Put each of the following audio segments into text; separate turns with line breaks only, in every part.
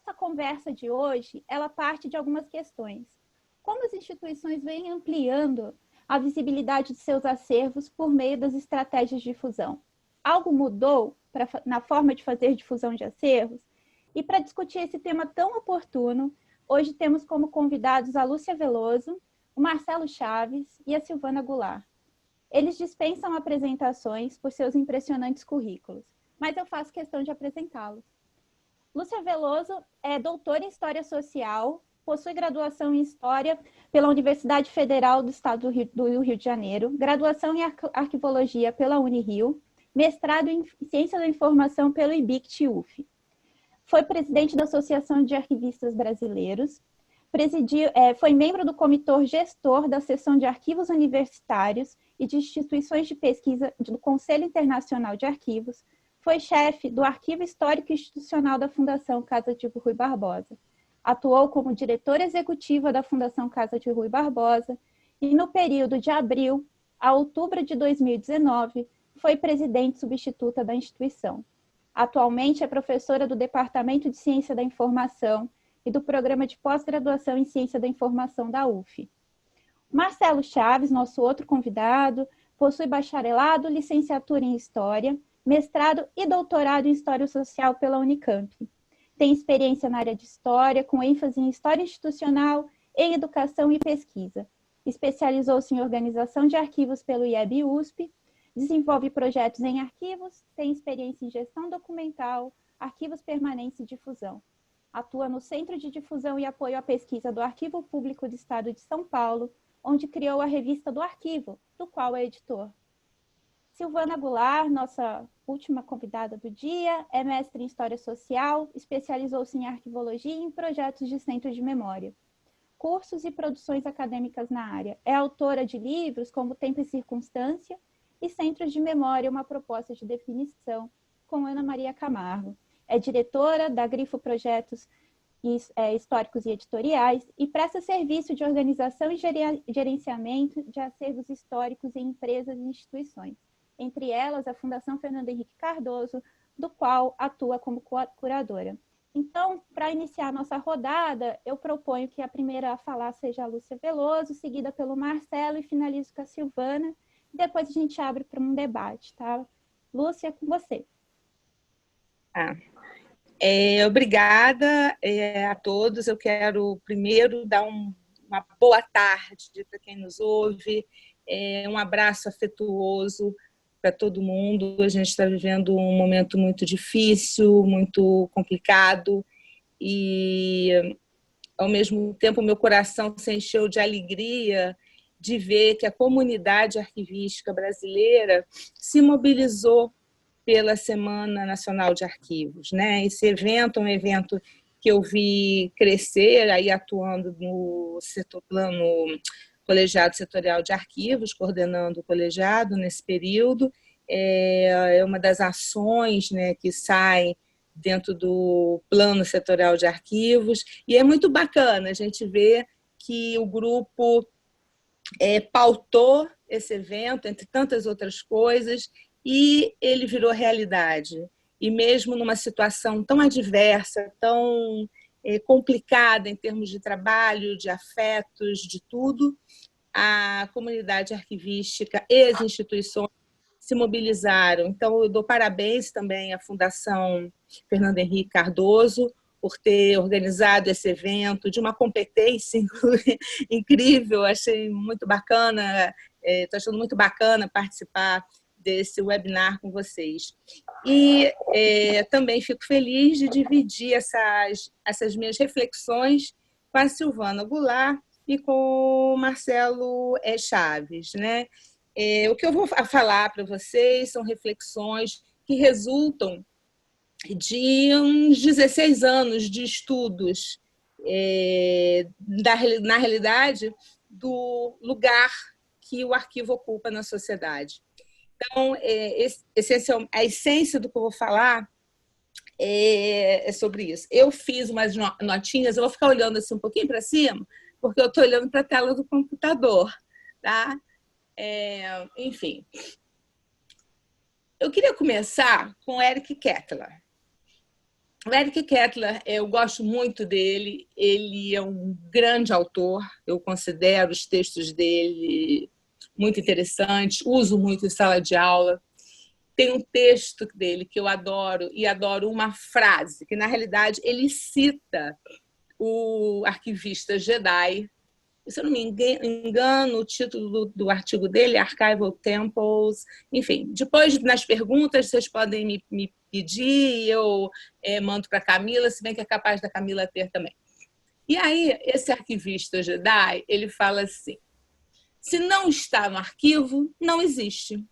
nossa conversa de hoje, ela parte de algumas questões. Como as instituições vêm ampliando a visibilidade de seus acervos por meio das estratégias de difusão? Algo mudou na forma de fazer difusão de acervos? E para discutir esse tema tão oportuno, hoje temos como convidados a Lúcia Veloso, o Marcelo Chaves e a Silvana Goulart. Eles dispensam apresentações por seus impressionantes currículos, mas eu faço questão de apresentá-los. Lúcia Veloso é doutora em História Social, possui graduação em História pela Universidade Federal do Estado do Rio de Janeiro, graduação em Arquivologia pela Unirio, mestrado em Ciência da Informação pelo IBIC-TIUF. Foi presidente da Associação de Arquivistas Brasileiros, foi membro do comitê gestor da seção de arquivos universitários e de instituições de pesquisa do Conselho Internacional de Arquivos, foi chefe do Arquivo Histórico Institucional da Fundação Casa de Rui Barbosa. Atuou como diretora executiva da Fundação Casa de Rui Barbosa e, no período de abril a outubro de 2019, foi presidente substituta da instituição. Atualmente é professora do Departamento de Ciência da Informação e do Programa de Pós-Graduação em Ciência da Informação da UF. Marcelo Chaves, nosso outro convidado, possui bacharelado, licenciatura em História, mestrado e doutorado em História Social pela Unicamp. Tem experiência na área de História, com ênfase em História Institucional, em Educação e Pesquisa. Especializou-se em Organização de Arquivos pelo IEB-USP, desenvolve projetos em arquivos, tem experiência em Gestão Documental, Arquivos Permanentes e Difusão. Atua no Centro de Difusão e Apoio à Pesquisa do Arquivo Público do Estado de São Paulo, onde criou a revista do Arquivo, do qual é editor. Silvana Goulart, nossa última convidada do dia, é mestre em História Social, especializou-se em Arquivologia e em projetos de centro de memória. Cursos e produções acadêmicas na área. É autora de livros como Tempo e Circunstância e Centros de Memória, uma proposta de definição, com Ana Maria Camargo. É diretora da Grifo Projetos Históricos e Editoriais e presta serviço de organização e gerenciamento de acervos históricos em empresas e instituições. Entre elas, a Fundação Fernando Henrique Cardoso, do qual atua como curadora. Então, para iniciar a nossa rodada, eu proponho que a primeira a falar seja a Lúcia Veloso, seguida pelo Marcelo e finalizo com a Silvana. Depois a gente abre para um debate, tá? Lúcia, com você.
Obrigada a todos. Eu quero primeiro dar uma boa tarde para quem nos ouve, um abraço afetuoso para todo mundo. A gente está vivendo um momento muito difícil, muito complicado e, ao mesmo tempo, meu coração se encheu de alegria de ver que a comunidade arquivística brasileira se mobilizou pela Semana Nacional de Arquivos, né? Esse evento é um evento que eu vi crescer, aí atuando no plano colegiado setorial de arquivos, coordenando o colegiado nesse período. É uma das ações, né, que sai dentro do plano setorial de arquivos, e é muito bacana a gente ver que o grupo pautou esse evento, entre tantas outras coisas, e ele virou realidade. E mesmo numa situação tão adversa, tão complicada em termos de trabalho, de afetos, de tudo, a comunidade arquivística e as instituições se mobilizaram. Então, eu dou parabéns também à Fundação Fernando Henrique Cardoso por ter organizado esse evento, de uma competência incrível. Achei muito bacana, estou achando muito bacana participar desse webinar com vocês. E também fico feliz de dividir essas minhas reflexões com a Silvana Goulart e com o Marcelo Chaves, né? O que eu vou falar para vocês são reflexões que resultam de uns 16 anos de estudos, na realidade, do lugar que o arquivo ocupa na sociedade. Então, a essência do que eu vou falar é sobre isso. Eu fiz umas notinhas, eu vou ficar olhando assim um pouquinho para cima, porque eu estou olhando para a tela do computador, tá? Enfim. Eu queria começar com Eric Kettler. O Eric Kettler, eu gosto muito dele, ele é um grande autor, eu considero os textos dele muito interessantes, uso muito em sala de aula. Tem um texto dele que eu adoro, e adoro uma frase, que na realidade ele cita o arquivista Jedi. Se eu não me engano, o título do artigo dele é Archival Temples. Enfim, depois, nas perguntas, vocês podem me pedir e eu mando para a Camila, se bem que é capaz da Camila ter também. E aí, esse arquivista Jedi, ele fala assim, se não está no arquivo, não existe.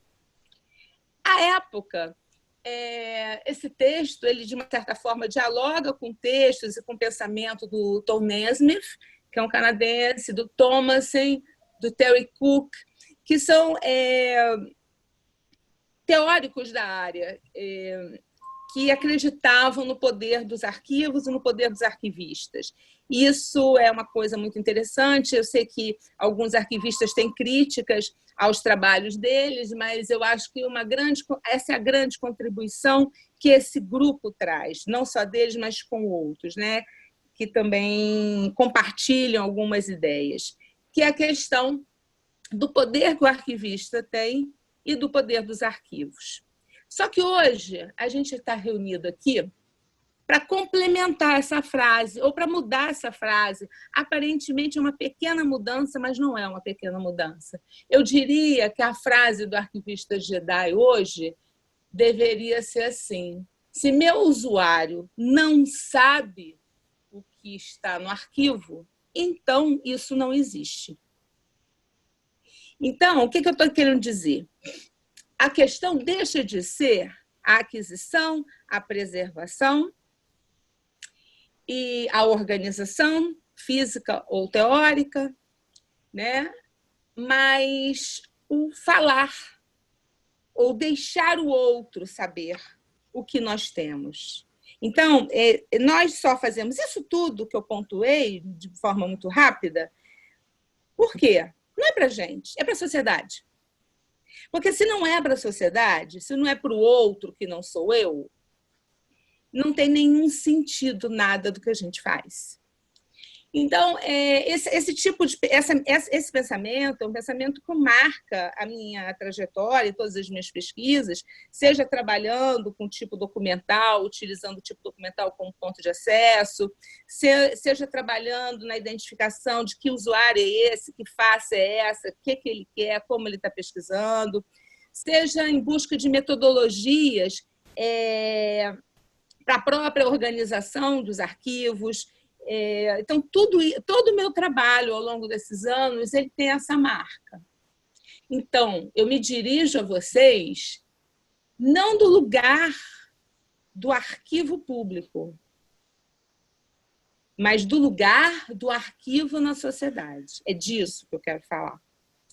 À época, esse texto, ele de uma certa forma dialoga com textos e com o pensamento do Tom Naismith, que é um canadense, do Thomason, do Terry Cook, que são teóricos da área, que acreditavam no poder dos arquivos e no poder dos arquivistas. Isso é uma coisa muito interessante. Eu sei que alguns arquivistas têm críticas aos trabalhos deles, mas eu acho que essa é a grande contribuição que esse grupo traz, não só deles, mas com outros, né? Que também compartilham algumas ideias, que é a questão do poder que o arquivista tem e do poder dos arquivos. Só que hoje a gente está reunido aqui para complementar essa frase, ou para mudar essa frase. Aparentemente é uma pequena mudança, mas não é uma pequena mudança. Eu diria que a frase do arquivista Jedi hoje deveria ser assim: se meu usuário não sabe o que está no arquivo, então isso não existe. Então, o que eu estou querendo dizer? A questão deixa de ser a aquisição, a preservação e a organização física ou teórica, né? Mas o falar ou deixar o outro saber o que nós temos. Então, nós só fazemos isso tudo que eu pontuei de forma muito rápida. Por quê? Não é para a gente, é para a sociedade. Porque se não é para a sociedade, se não é para o outro que não sou eu, não tem nenhum sentido nada do que a gente faz. Então, esse pensamento é um pensamento que marca a minha trajetória e todas as minhas pesquisas, seja trabalhando com tipo documental, utilizando o tipo documental como ponto de acesso, seja trabalhando na identificação de que usuário é esse, que face é essa, o que ele quer, como ele está pesquisando, seja em busca de metodologias para a própria organização dos arquivos. Então, todo o meu trabalho ao longo desses anos ele tem essa marca. Então, eu me dirijo a vocês não do lugar do arquivo público, mas do lugar do arquivo na sociedade. É disso que eu quero falar.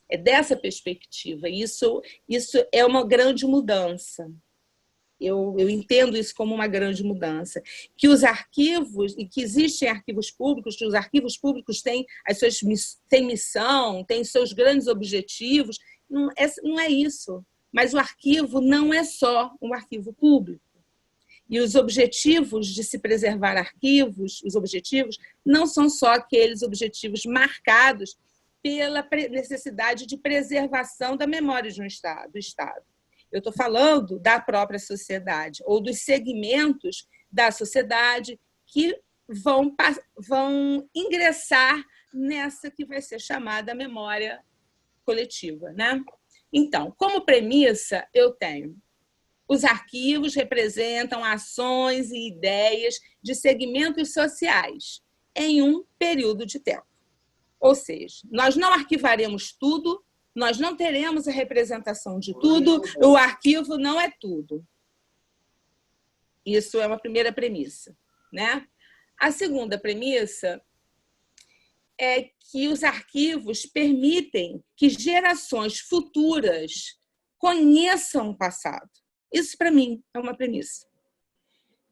É dessa perspectiva. Isso é uma grande mudança. Eu entendo isso como uma grande mudança. Que os arquivos, e que existem arquivos públicos, que os arquivos públicos têm missão, têm seus grandes objetivos, não é isso. Mas o arquivo não é só um arquivo público. E os objetivos de se preservar arquivos, os objetivos, não são só aqueles objetivos marcados pela necessidade de preservação da memória do Estado. Eu estou falando da própria sociedade, ou dos segmentos da sociedade que vão ingressar nessa que vai ser chamada memória coletiva, né? Então, como premissa, eu tenho: os arquivos representam ações e ideias de segmentos sociais em um período de tempo. Ou seja, nós não arquivaremos tudo, nós não teremos a representação de tudo, o arquivo não é tudo. Isso é uma primeira premissa, né? A segunda premissa é que os arquivos permitem que gerações futuras conheçam o passado. Isso, para mim, é uma premissa.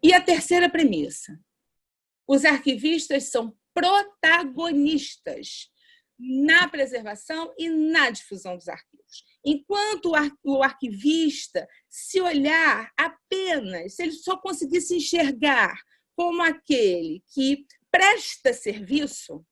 E a terceira premissa: os arquivistas são protagonistas na preservação e na difusão dos arquivos. Enquanto o arquivista, se olhar apenas, se ele só conseguisse enxergar como aquele que presta serviço,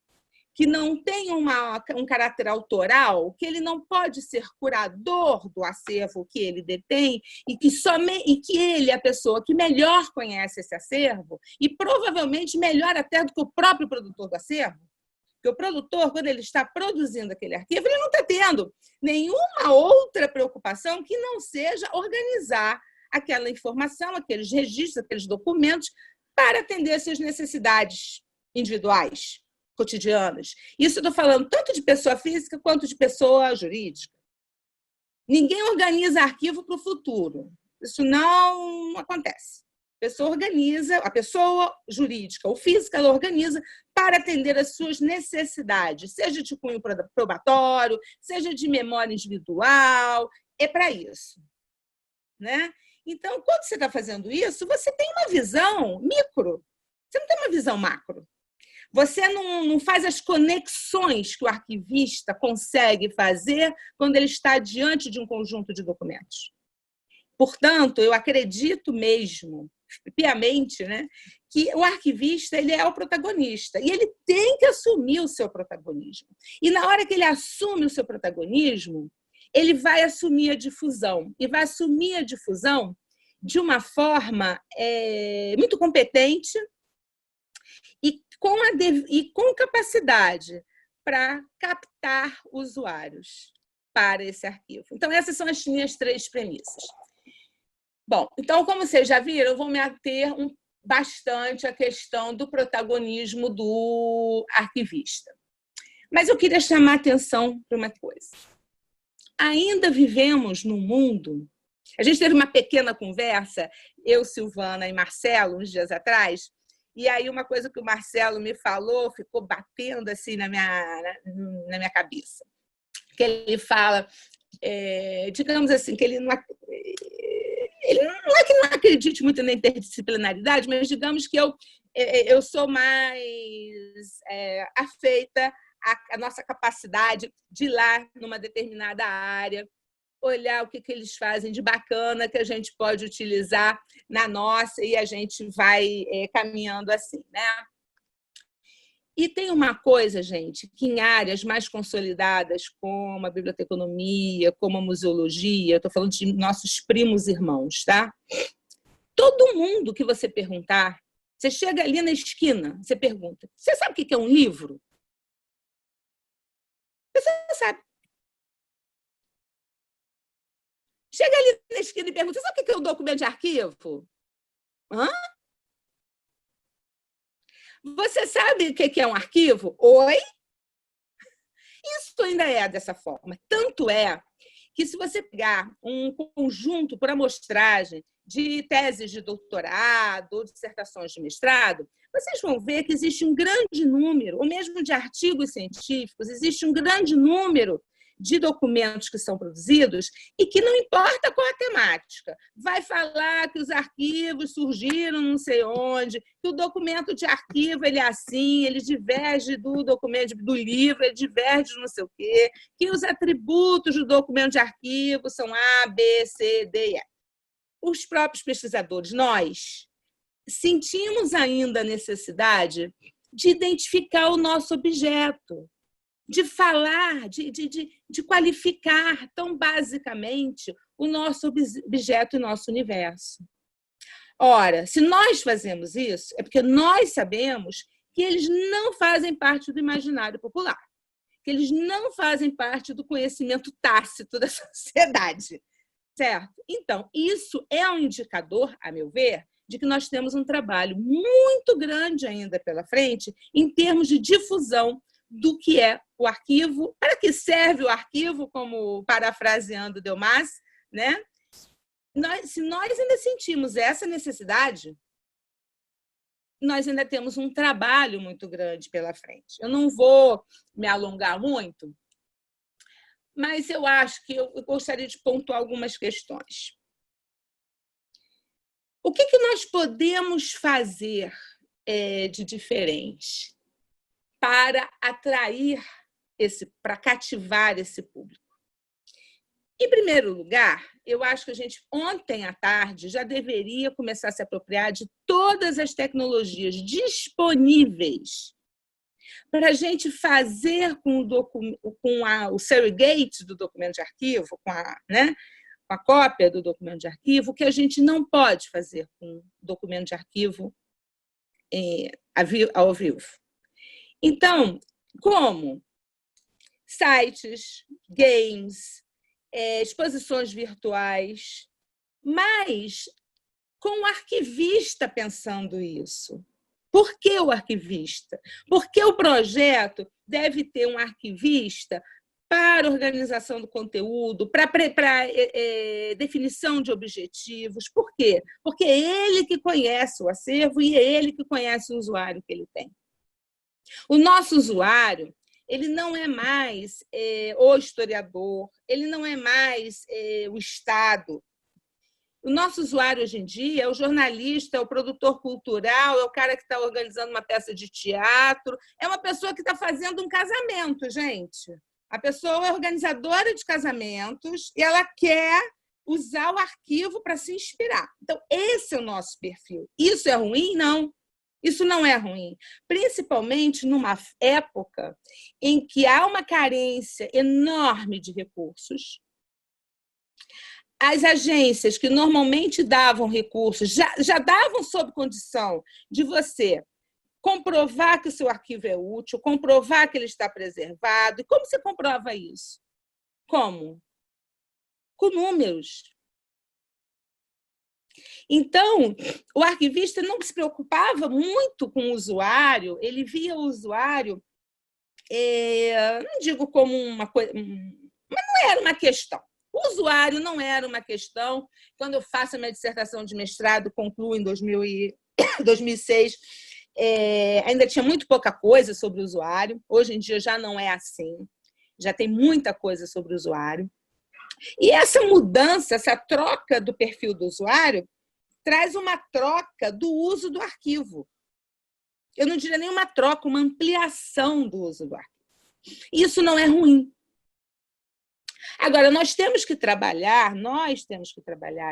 que não tem um caráter autoral, que ele não pode ser curador do acervo que ele detém e que ele é a pessoa que melhor conhece esse acervo e provavelmente melhor até do que o próprio produtor do acervo. Porque o produtor, quando ele está produzindo aquele arquivo, ele não está tendo nenhuma outra preocupação que não seja organizar aquela informação, aqueles registros, aqueles documentos, para atender às suas necessidades individuais, cotidianas. Isso eu estou falando tanto de pessoa física quanto de pessoa jurídica. Ninguém organiza arquivo para o futuro. Isso não acontece. A pessoa jurídica ou física, ela organiza para atender às suas necessidades, seja de cunho probatório, seja de memória individual, é para isso. Né? Então, quando você está fazendo isso, você tem uma visão micro, você não tem uma visão macro. Você não faz as conexões que o arquivista consegue fazer quando ele está diante de um conjunto de documentos. Portanto, eu acredito mesmo, piamente, né, que o arquivista ele é o protagonista e ele tem que assumir o seu protagonismo. E na hora que ele assume o seu protagonismo, ele vai assumir a difusão. E vai assumir a difusão de uma forma muito competente e com capacidade para captar usuários para esse arquivo. Então, essas são as minhas 3 premissas. Bom, então, como vocês já viram, eu vou me ater bastante à questão do protagonismo do arquivista. Mas eu queria chamar a atenção para uma coisa. Ainda vivemos num mundo... A gente teve uma pequena conversa, eu, Silvana e Marcelo, uns dias atrás, e aí uma coisa que o Marcelo me falou ficou batendo assim na minha cabeça. Que ele fala, digamos assim, que ele não é que não acredite muito na interdisciplinaridade, mas digamos que eu sou mais afeita à nossa capacidade de ir lá numa determinada área, olhar o que eles fazem de bacana que a gente pode utilizar na nossa e a gente vai caminhando assim, né? E tem uma coisa, gente, que em áreas mais consolidadas, como a biblioteconomia, como a museologia, estou falando de nossos primos irmãos, tá? Todo mundo que você perguntar, você chega ali na esquina, você pergunta, você sabe o que é um livro? Você sabe. Chega ali na esquina e pergunta, sabe o que é um documento de arquivo? Hã? Você sabe o que é um arquivo? Oi? Isso ainda é dessa forma. Tanto é que, se você pegar um conjunto por amostragem de teses de doutorado ou dissertações de mestrado, vocês vão ver que existe um grande número, ou mesmo de artigos científicos, existe um grande número de documentos que são produzidos e que não importa qual a temática. Vai falar que os arquivos surgiram não sei onde, que o documento de arquivo ele é assim, ele diverge do documento do livro, ele diverge de não sei o quê, que os atributos do documento de arquivo são A, B, C, D e E. Os próprios pesquisadores, nós, sentimos ainda a necessidade de identificar o nosso objeto, de falar, de qualificar tão basicamente o nosso objeto e nosso universo. Ora, se nós fazemos isso, é porque nós sabemos que eles não fazem parte do imaginário popular, que eles não fazem parte do conhecimento tácito da sociedade, certo? Então, isso é um indicador, a meu ver, de que nós temos um trabalho muito grande ainda pela frente em termos de difusão do que é o arquivo, para que serve o arquivo, como parafraseando Delmas, né? Se nós ainda sentimos essa necessidade, nós ainda temos um trabalho muito grande pela frente. Eu não vou me alongar muito, mas eu acho que eu gostaria de pontuar algumas questões. O que nós podemos fazer de diferente para atrair para cativar esse público? Em primeiro lugar, eu acho que a gente, ontem à tarde, já deveria começar a se apropriar de todas as tecnologias disponíveis para a gente fazer com o surrogate do documento de arquivo, com a cópia do documento de arquivo, o que a gente não pode fazer com o documento de arquivo ao vivo. Então, como sites, games, exposições virtuais, mas com o arquivista pensando isso. Por que o arquivista? Porque o projeto deve ter um arquivista para organização do conteúdo, para definição de objetivos. Por quê? Porque é ele que conhece o acervo e é ele que conhece o usuário que ele tem. O nosso usuário, ele não é mais o historiador, ele não é mais o Estado. O nosso usuário hoje em dia é o jornalista, é o produtor cultural, é o cara que está organizando uma peça de teatro, é uma pessoa que está fazendo um casamento, gente. A pessoa é organizadora de casamentos e ela quer usar o arquivo para se inspirar. Então, esse é o nosso perfil. Isso é ruim? Não. Isso não é ruim, principalmente numa época em que há uma carência enorme de recursos. As agências que normalmente davam recursos já davam sob condição de você comprovar que o seu arquivo é útil, comprovar que ele está preservado. E como você comprova isso? Como? Com números. Então, o arquivista não se preocupava muito com o usuário, ele via o usuário, não digo como uma coisa, mas não era uma questão. O usuário não era uma questão. Quando eu faço a minha dissertação de mestrado, concluo em 2006, ainda tinha muito pouca coisa sobre o usuário. Hoje em dia já não é assim, já tem muita coisa sobre o usuário. E essa mudança, essa troca do perfil do usuário, traz uma troca do uso do arquivo. Eu não diria nem uma troca, uma ampliação do uso do arquivo. Isso não é ruim. Agora, nós temos que trabalhar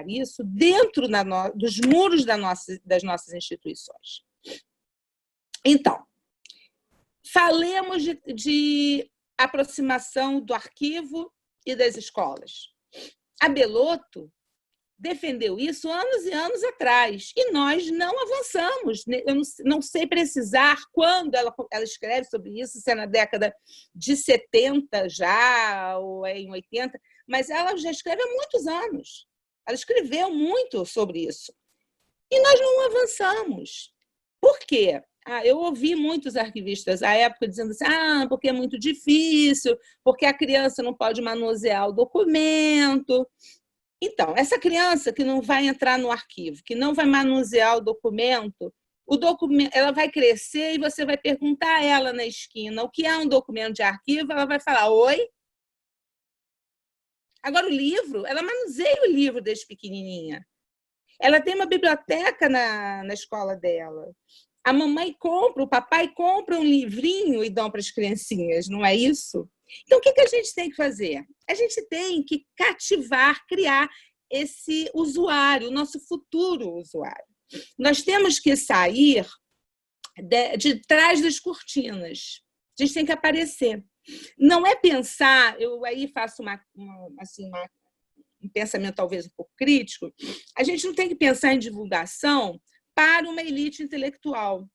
isso dentro dos muros das nossas instituições. Então, falemos de aproximação do arquivo e das escolas. A Bellotto defendeu isso anos e anos atrás, e nós não avançamos. Eu não sei precisar quando ela escreve sobre isso, se é na década de 70 já, ou é em 80, mas ela já escreve há muitos anos. Ela escreveu muito sobre isso. E nós não avançamos. Por quê? Eu ouvi muitos arquivistas à época dizendo assim, porque é muito difícil, porque a criança não pode manusear o documento. Então, essa criança que não vai entrar no arquivo, que não vai manusear o documento, ela vai crescer e você vai perguntar a ela na esquina o que é um documento de arquivo, ela vai falar, oi? Agora, o livro, ela manuseia o livro desde pequenininha. Ela tem uma biblioteca na escola dela. A mamãe compra, o papai compra um livrinho e dão para as criancinhas, não é isso? Então, o que a gente tem que fazer? A gente tem que cativar, criar esse usuário, o nosso futuro usuário. Nós temos que sair de trás das cortinas. A gente tem que aparecer. Não é pensar, eu aí faço um pensamento talvez um pouco crítico, a gente não tem que pensar em divulgação para uma elite intelectual.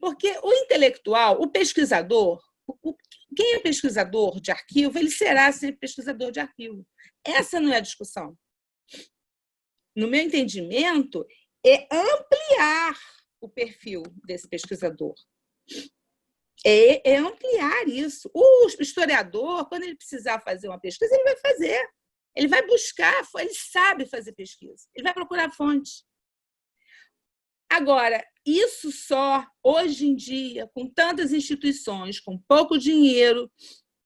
Porque o intelectual, o pesquisador, quem é pesquisador de arquivo, ele será sempre pesquisador de arquivo. Essa não é a discussão. No meu entendimento, é ampliar o perfil desse pesquisador. É ampliar isso. O historiador, quando ele precisar fazer uma pesquisa, ele vai fazer. Ele vai buscar, ele sabe fazer pesquisa. Ele vai procurar fontes. Agora, isso só, hoje em dia, com tantas instituições, com pouco dinheiro,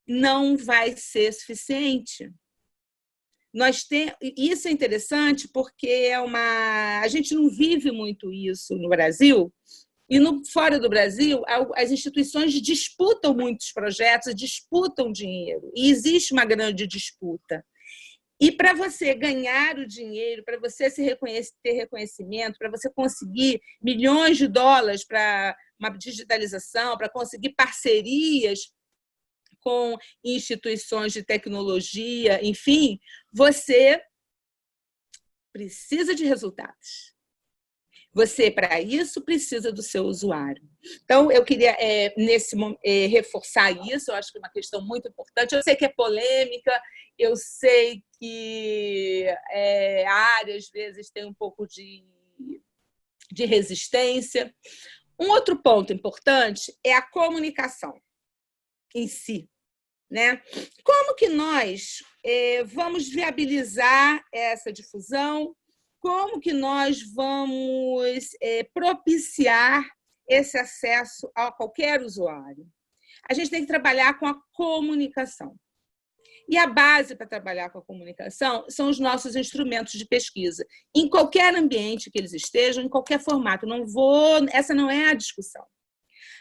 não vai ser suficiente. Isso é interessante porque a gente não vive muito isso no Brasil, E fora do Brasil, as instituições disputam muitos projetos, disputam dinheiro, e existe uma grande disputa. E para você ganhar o dinheiro, para você ter reconhecimento, para você conseguir milhões de dólares para uma digitalização, para conseguir parcerias com instituições de tecnologia, enfim, você precisa de resultados. Você, para isso, precisa do seu usuário. Então, eu queria reforçar isso, eu acho que é uma questão muito importante. Eu sei que é polêmica, eu sei que a área, às vezes, tem um pouco de resistência. Um outro ponto importante é a comunicação em si, né? Como que nós vamos viabilizar essa difusão? Como que nós vamos propiciar esse acesso a qualquer usuário? A gente tem que trabalhar com a comunicação. E a base para trabalhar com a comunicação são os nossos instrumentos de pesquisa, em qualquer ambiente que eles estejam, em qualquer formato. Essa não é a discussão.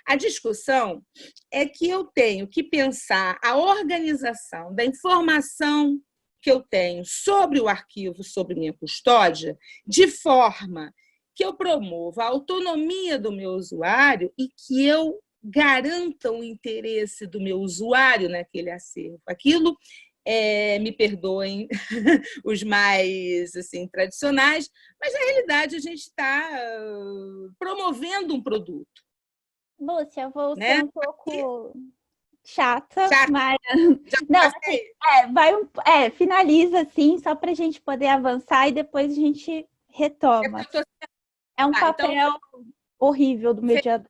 A discussão é que eu tenho que pensar a organização da informação que eu tenho sobre o arquivo, sobre minha custódia, de forma que eu promova a autonomia do meu usuário e que eu garanta o interesse do meu usuário naquele acervo. Aquilo, me perdoem os mais assim, tradicionais, mas, na realidade, a gente está promovendo um produto.
Lúcia, eu vou
né?
ser um pouco chata,
Chata.
mas...
Já
não, assim, finaliza assim, só para a gente poder avançar e depois a gente retoma. É um papel horrível do mediador.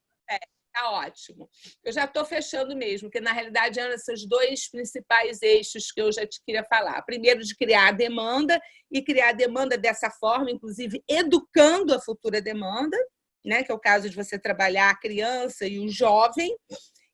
Tá ótimo. Eu já estou fechando mesmo, porque, na realidade, eram esses dois principais eixos que eu já te queria falar. Primeiro, de criar a demanda, e criar a demanda dessa forma, inclusive educando a futura demanda, né, que é o caso de você trabalhar a criança e o jovem.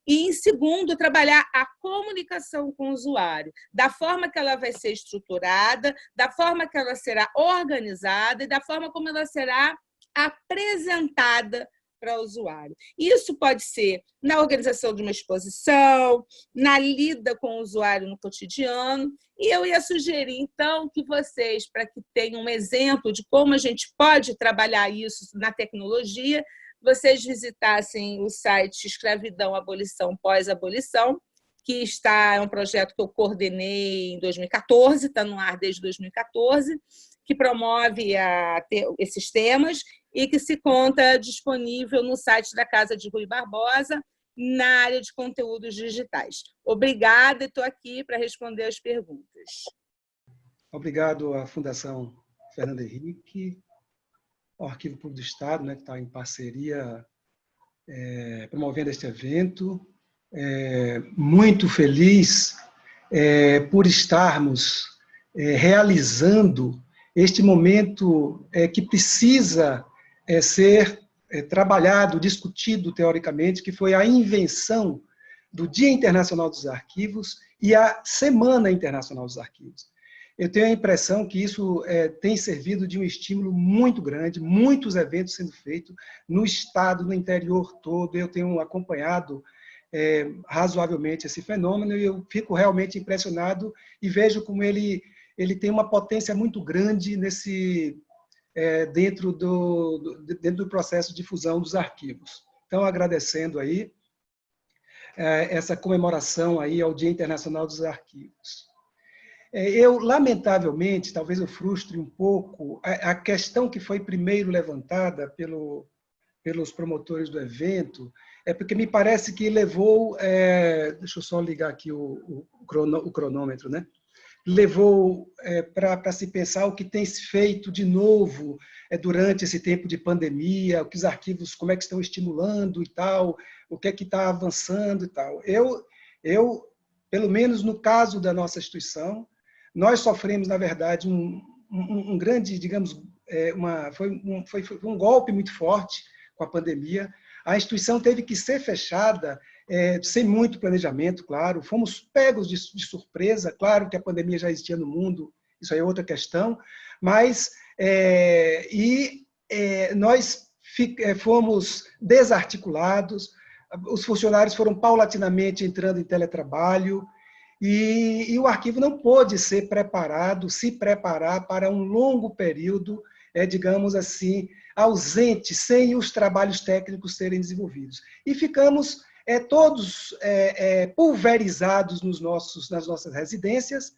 E, em segundo, trabalhar a comunicação com o usuário, da forma que ela vai ser estruturada, da forma que ela será organizada e da forma como ela será apresentada para o usuário. Isso pode ser na organização de uma exposição, na lida com o usuário no cotidiano, e eu ia sugerir, então, que vocês, para que tenham um exemplo de como a gente pode trabalhar isso na tecnologia, vocês visitassem o site Escravidão, Abolição, Pós-Abolição, que é um projeto que eu coordenei em 2014, está no ar desde 2014, que promove esses temas e que se conta disponível no site da Casa de Rui Barbosa, na área de conteúdos digitais. Obrigada, e estou aqui para responder as perguntas.
Obrigado à Fundação Fernando Henrique, ao Arquivo Público do Estado, né, que está em parceria promovendo este evento. Muito feliz por estarmos realizando este momento que precisa ser trabalhado, discutido teoricamente, que foi a invenção do Dia Internacional dos Arquivos e a Semana Internacional dos Arquivos. Eu tenho a impressão que isso tem servido de um estímulo muito grande, muitos eventos sendo feitos no Estado, no interior todo. Eu tenho acompanhado razoavelmente esse fenômeno e eu fico realmente impressionado e vejo como ele tem uma potência muito grande dentro do processo de difusão dos arquivos. Então, agradecendo aí essa comemoração aí ao Dia Internacional dos Arquivos. Eu, lamentavelmente, talvez eu frustre um pouco a questão que foi primeiro levantada pelos promotores do evento, porque me parece que levou, deixa eu só ligar aqui o cronômetro, né? Levou para se pensar o que tem se feito de novo durante esse tempo de pandemia, o que os arquivos, como é que estão estimulando e tal, o que é que está avançando e tal. Eu, pelo menos no caso da nossa instituição, nós sofremos, na verdade, um grande, digamos, foi um golpe muito forte com a pandemia. A instituição teve que ser fechada sem muito planejamento, claro. Fomos pegos de surpresa, claro que a pandemia já existia no mundo, isso aí é outra questão, mas nós fomos desarticulados, os funcionários foram paulatinamente entrando em teletrabalho, e o arquivo não pôde se preparar para um longo período, digamos assim, ausente, sem os trabalhos técnicos serem desenvolvidos. E ficamos todos pulverizados nas nossas residências,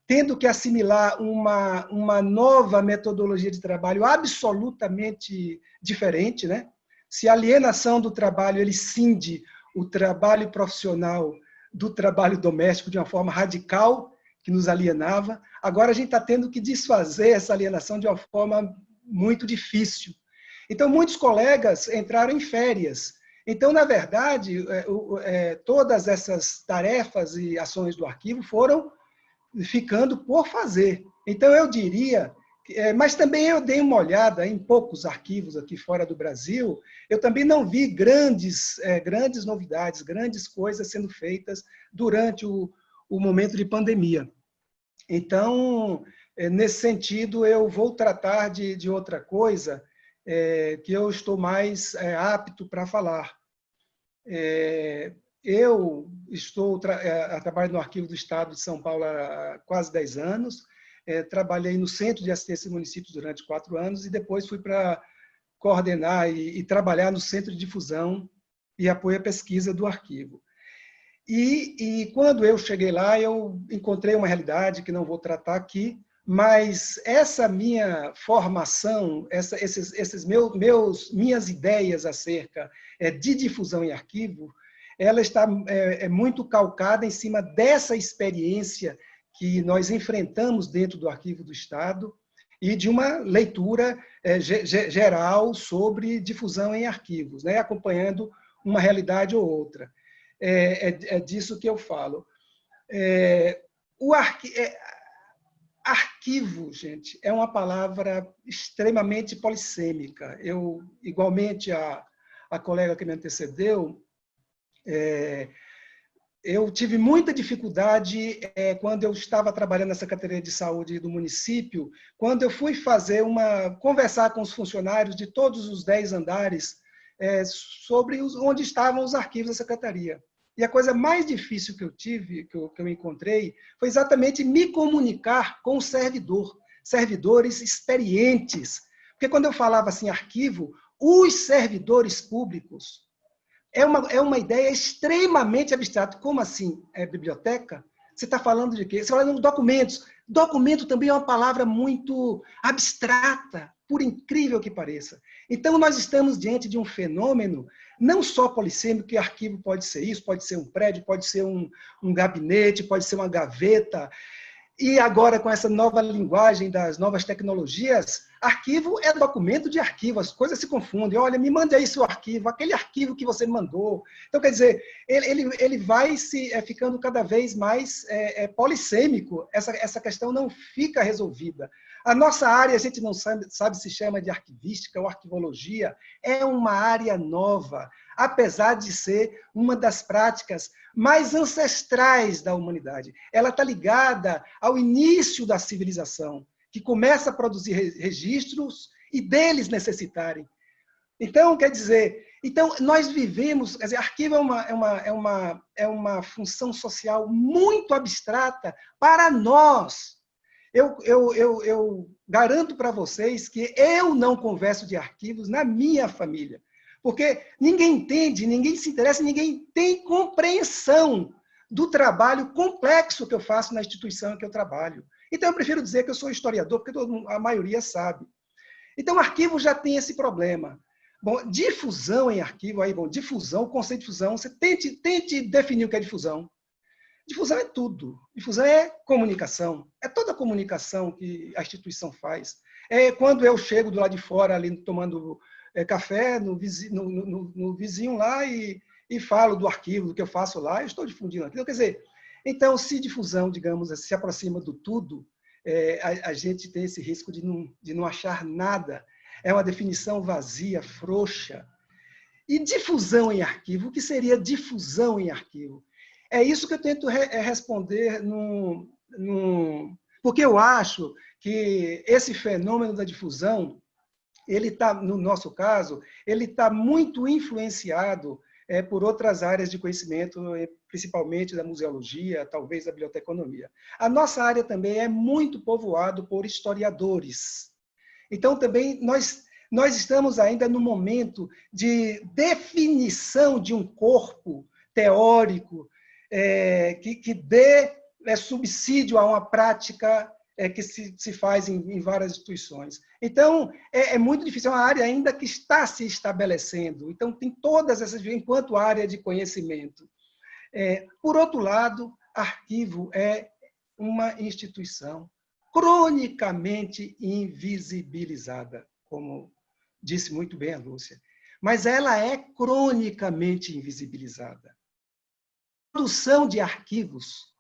tendo que assimilar uma nova metodologia de trabalho absolutamente diferente, né? Se a alienação do trabalho ele cinde o trabalho profissional do trabalho doméstico de uma forma radical, que nos alienava, agora a gente está tendo que desfazer essa alienação de uma forma muito difícil. Então, muitos colegas entraram em férias. Então, na verdade, todas essas tarefas e ações do arquivo foram ficando por fazer. Então, eu diria... Mas também eu dei uma olhada em poucos arquivos aqui fora do Brasil, eu também não vi grandes novidades, grandes coisas sendo feitas durante o momento de pandemia. Então, nesse sentido, eu vou tratar de outra coisa que eu estou mais apto para falar. Eu trabalho no Arquivo do Estado de São Paulo há quase 10 anos, trabalhei no Centro de Assistência de Municípios durante 4 anos e depois fui para coordenar e trabalhar no Centro de Difusão e Apoio à Pesquisa do Arquivo. E quando eu cheguei lá, eu encontrei uma realidade que não vou tratar aqui, mas essa minha formação, minhas ideias acerca de difusão em arquivo, ela está muito calcada em cima dessa experiência que nós enfrentamos dentro do Arquivo do Estado e de uma leitura geral sobre difusão em arquivos, né, acompanhando uma realidade ou outra. É disso que eu falo. Arquivo, gente, é uma palavra extremamente polissêmica. Igualmente a colega que me antecedeu, eu tive muita dificuldade quando eu estava trabalhando na Secretaria de Saúde do município, quando eu fui conversar com os funcionários de todos os 10 andares sobre onde estavam os arquivos da Secretaria. E a coisa mais difícil que eu tive, que eu encontrei, foi exatamente me comunicar com o servidores experientes. Porque quando eu falava assim, arquivo, os servidores públicos, é uma ideia extremamente abstrata. Como assim? Biblioteca? Você está falando de quê? Você está falando de documentos. Documento também é uma palavra muito abstrata, por incrível que pareça. Então, nós estamos diante de um fenômeno não só polissêmico, que arquivo pode ser isso, pode ser um prédio, pode ser um gabinete, pode ser uma gaveta. E agora, com essa nova linguagem das novas tecnologias, arquivo é documento de arquivo, as coisas se confundem. Olha, me mande aí seu arquivo, aquele arquivo que você mandou. Então, quer dizer, ele vai ficando cada vez mais polissêmico. Essa questão não fica resolvida. A nossa área, a gente não sabe se chama de arquivística ou arquivologia, é uma área nova, apesar de ser uma das práticas mais ancestrais da humanidade. Ela está ligada ao início da civilização, que começa a produzir registros e deles necessitarem. Então, quer dizer, nós vivemos, quer dizer, arquivo é uma função social muito abstrata para nós. Eu garanto para vocês que eu não converso de arquivos na minha família, porque ninguém entende, ninguém se interessa, ninguém tem compreensão do trabalho complexo que eu faço na instituição em que eu trabalho. Então, eu prefiro dizer que eu sou historiador, porque a maioria sabe. Então, o arquivo já tem esse problema. Bom, difusão em arquivo, difusão, o conceito de difusão, você tente definir o que é difusão. Difusão é tudo. Difusão é comunicação. É toda a comunicação que a instituição faz. É quando eu chego do lado de fora, ali tomando café no vizinho lá e falo do arquivo, do que eu faço lá, eu estou difundindo aquilo. Quer dizer, então, se difusão, digamos, se aproxima do tudo, a gente tem esse risco de não achar nada. É uma definição vazia, frouxa. E difusão em arquivo? O que seria difusão em arquivo? É isso que eu tento responder, porque eu acho que esse fenômeno da difusão ele está, no nosso caso, ele está muito influenciado por outras áreas de conhecimento, principalmente da museologia, talvez da biblioteconomia. A nossa área também é muito povoado por historiadores. Então, também, nós estamos ainda no momento de definição de um corpo teórico que dê subsídio a uma prática que se faz em várias instituições. Então, é muito difícil, é uma área ainda que está se estabelecendo. Então, tem todas essas, enquanto área de conhecimento. Por outro lado, arquivo é uma instituição cronicamente invisibilizada, como disse muito bem a Lúcia. Mas ela é cronicamente invisibilizada. A produção de arquivos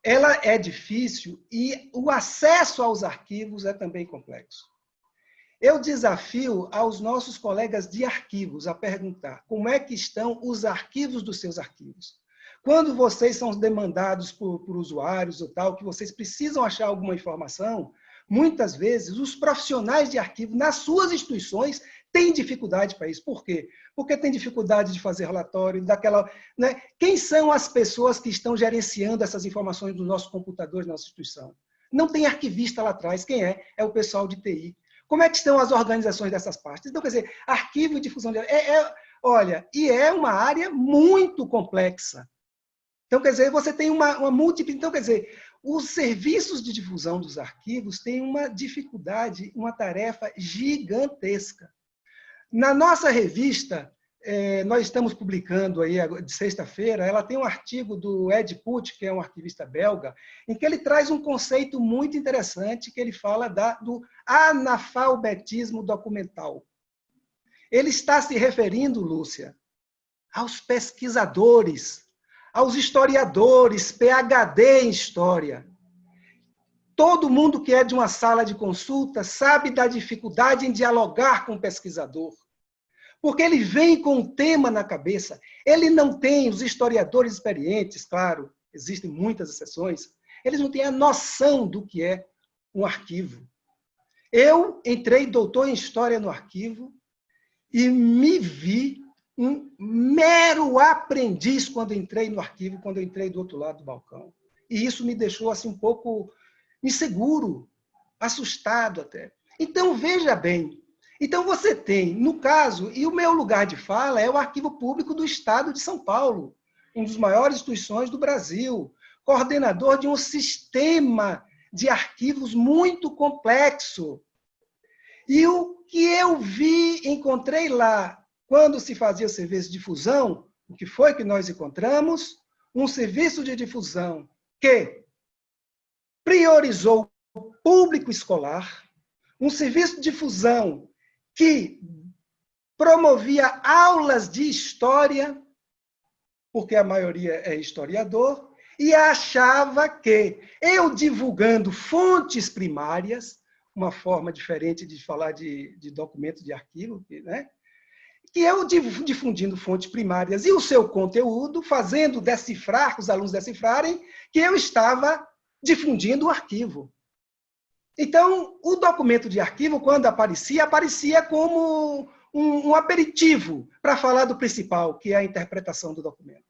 ela é difícil e o acesso aos arquivos é também complexo. Eu desafio aos nossos colegas de arquivos a perguntar como é que estão os arquivos dos seus arquivos. Quando vocês são demandados por usuários ou tal, que vocês precisam achar alguma informação, muitas vezes os profissionais de arquivo nas suas instituições têm dificuldade para isso. Por quê? Porque tem dificuldade de fazer relatório, né? Quem são as pessoas que estão gerenciando essas informações dos nossos computadores na nossa instituição? Não tem arquivista lá atrás. Quem é? É o pessoal de TI. Como é que estão as organizações dessas partes? Então, quer dizer, arquivo e difusão de... olha, e é uma área muito complexa. Então, quer dizer, você tem uma múltipla... Então, quer dizer, os serviços de difusão dos arquivos têm uma dificuldade, uma tarefa gigantesca. Na nossa revista, nós estamos publicando aí de sexta-feira, ela tem um artigo do Ed Put, que é um arquivista belga, em que ele traz um conceito muito interessante, que ele fala do analfabetismo documental. Ele está se referindo, Lúcia, aos pesquisadores, aos historiadores, PhD em história. Todo mundo que é de uma sala de consulta sabe da dificuldade em dialogar com o pesquisador. Porque ele vem com um tema na cabeça. Ele não tem, os historiadores experientes, claro, existem muitas exceções, eles não têm a noção do que é um arquivo. Eu entrei doutor em História no arquivo e me vi um mero aprendiz quando entrei no arquivo, quando eu entrei do outro lado do balcão. E isso me deixou assim, um pouco inseguro, assustado até. Então, veja bem, então você tem, no caso, e o meu lugar de fala é o Arquivo Público do Estado de São Paulo, uma das maiores instituições do Brasil, coordenador de um sistema de arquivos muito complexo. E o que eu encontrei lá, quando se fazia o serviço de difusão, o que foi que nós encontramos? Um serviço de difusão que priorizou o público escolar, um serviço de difusão que promovia aulas de história, porque a maioria é historiador, e achava que eu divulgando fontes primárias, uma forma diferente de falar de documento de arquivo, né? Que eu difundindo fontes primárias e o seu conteúdo, fazendo decifrar, os alunos decifrarem, que eu estava difundindo o arquivo. Então, o documento de arquivo, quando aparecia como um aperitivo para falar do principal, que é a interpretação do documento.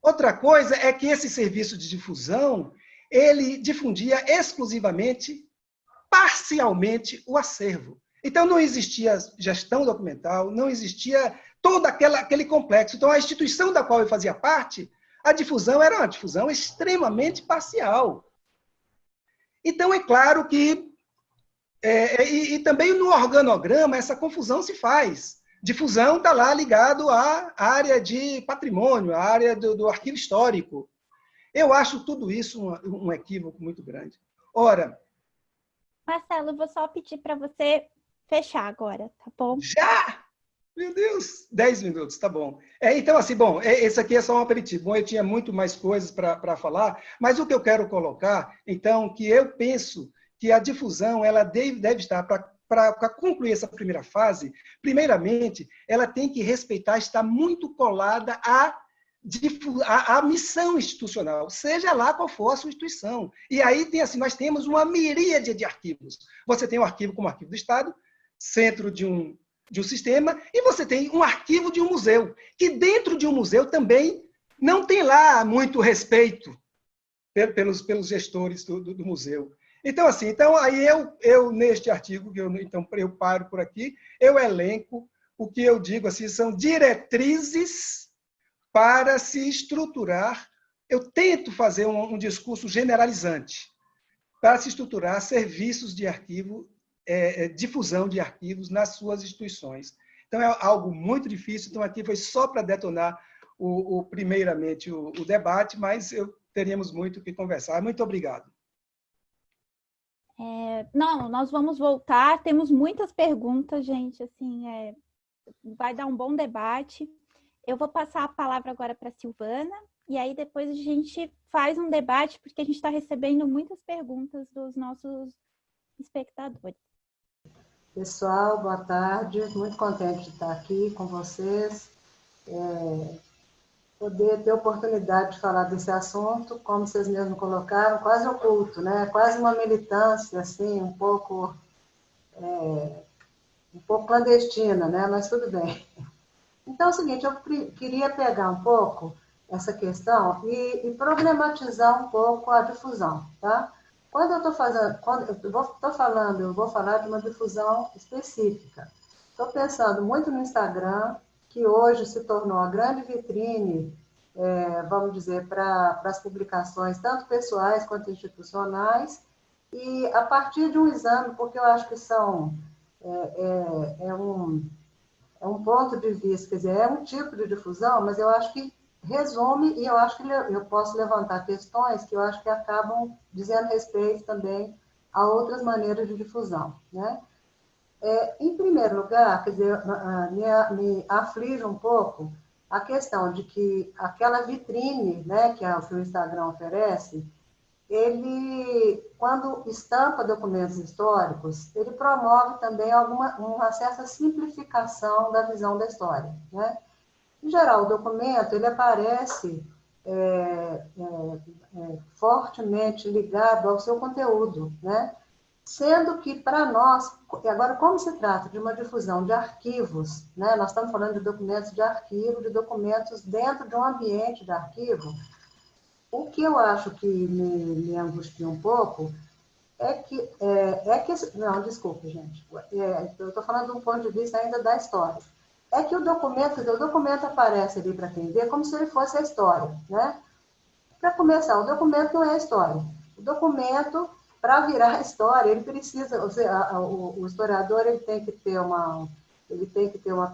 Outra coisa é que esse serviço de difusão, ele difundia exclusivamente, parcialmente, o acervo. Então, não existia gestão documental, não existia todo aquele complexo. Então, a instituição da qual eu fazia parte, a difusão era uma difusão extremamente parcial. Então, é claro que... E também no organograma, essa confusão se faz. Difusão está lá ligado à área de patrimônio, à área do arquivo histórico. Eu acho tudo isso um equívoco muito grande. Ora...
Marcelo, eu vou só pedir para você fechar agora, tá bom?
Já? Meu Deus! 10 minutos, tá bom. Então, assim, bom, esse aqui é só um aperitivo. Bom, eu tinha muito mais coisas para falar, mas o que eu quero colocar, então, que eu penso que a difusão ela deve estar, para concluir essa primeira fase, primeiramente, ela tem que respeitar, estar muito colada à missão institucional, seja lá qual for a sua instituição. E aí, nós temos uma miríade de arquivos. Você tem o arquivo como arquivo do Estado, centro de um sistema, e você tem um arquivo de um museu, que dentro de um museu também não tem lá muito respeito pelos gestores do museu. Então, assim, aí eu neste artigo, eu paro por aqui, eu elenco o que eu digo assim, são diretrizes para se estruturar. Eu tento fazer um discurso generalizante para se estruturar serviços de arquivo, difusão de arquivos nas suas instituições. Então, é algo muito difícil. Então, aqui foi só para detonar primeiramente o debate, mas teríamos muito o que conversar. Muito obrigado.
Não, nós vamos voltar. Temos muitas perguntas, gente. Assim, vai dar um bom debate. Eu vou passar a palavra agora para a Silvana, e aí depois a gente faz um debate, porque a gente está recebendo muitas perguntas dos nossos espectadores.
Pessoal, boa tarde. Muito contente de estar aqui com vocês. Poder ter a oportunidade de falar desse assunto, como vocês mesmos colocaram, quase oculto, né? Quase uma militância, assim, um pouco clandestina, né? Mas tudo bem. Então, é o seguinte, eu queria pegar um pouco essa questão e problematizar um pouco a difusão, tá? Quando eu vou falar de uma difusão específica. Estou pensando muito no Instagram, que hoje se tornou a grande vitrine, vamos dizer, para as publicações, tanto pessoais quanto institucionais, e a partir de um exame, porque eu acho que é um ponto de vista, quer dizer, é um tipo de difusão, mas eu acho que resume, e eu acho que eu posso levantar questões que eu acho que acabam dizendo respeito também a outras maneiras de difusão, né? Em primeiro lugar, quer dizer, me aflige um pouco a questão de que aquela vitrine, né, que o Instagram oferece, ele, quando estampa documentos históricos, ele promove também uma certa simplificação da visão da história, né? Em geral, o documento ele aparece fortemente ligado ao seu conteúdo, né? Sendo que, para nós, agora, como se trata de uma difusão de arquivos, né? Nós estamos falando de documentos de arquivo, de documentos dentro de um ambiente de arquivo, o que eu acho que me angustia um pouco não, desculpe, gente, eu estou falando de um ponto de vista ainda da história. É que o documento aparece ali para quem vê como se ele fosse a história, né? Para começar, o documento não é a história. O documento, para virar a história, ele precisa, ou seja, o historiador ele tem que ter uma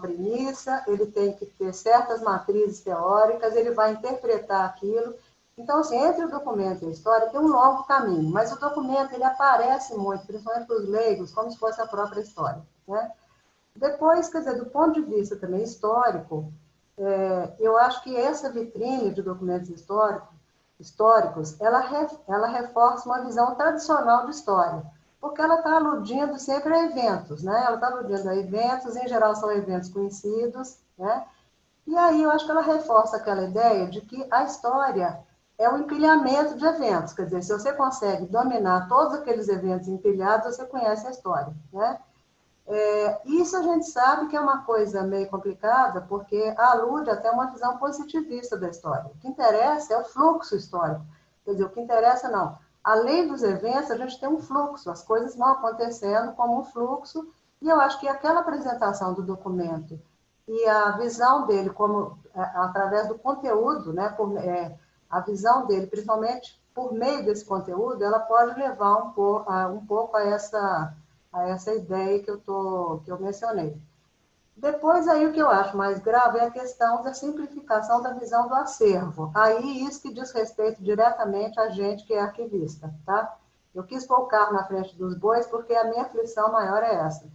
premissa, ele tem que ter certas matrizes teóricas, ele vai interpretar aquilo. Então, assim, entre o documento e a história tem um longo caminho, mas o documento ele aparece muito, principalmente para os leigos, como se fosse a própria história, né? Depois, quer dizer, do ponto de vista também histórico, eu acho que essa vitrine de documentos históricos, ela reforça uma visão tradicional de história, porque ela está aludindo sempre a eventos, né? Ela está aludindo a eventos, em geral são eventos conhecidos, né? E aí eu acho que ela reforça aquela ideia de que a história é um empilhamento de eventos, quer dizer, se você consegue dominar todos aqueles eventos empilhados, você conhece a história, né? Isso a gente sabe que é uma coisa meio complicada, porque alude até uma visão positivista da história. O que interessa é o fluxo histórico. Quer dizer, o que interessa não. Além dos eventos, a gente tem um fluxo, as coisas vão acontecendo como um fluxo, e eu acho que aquela apresentação do documento e a visão dele como através do conteúdo, né, a visão dele, principalmente por meio desse conteúdo, ela pode levar um pouco a essa ideia que eu mencionei. Depois, aí, o que eu acho mais grave é a questão da simplificação da visão do acervo. Aí, isso que diz respeito diretamente a gente que é arquivista, tá? Eu quis pôr o carro na frente dos bois porque a minha aflição maior é essa.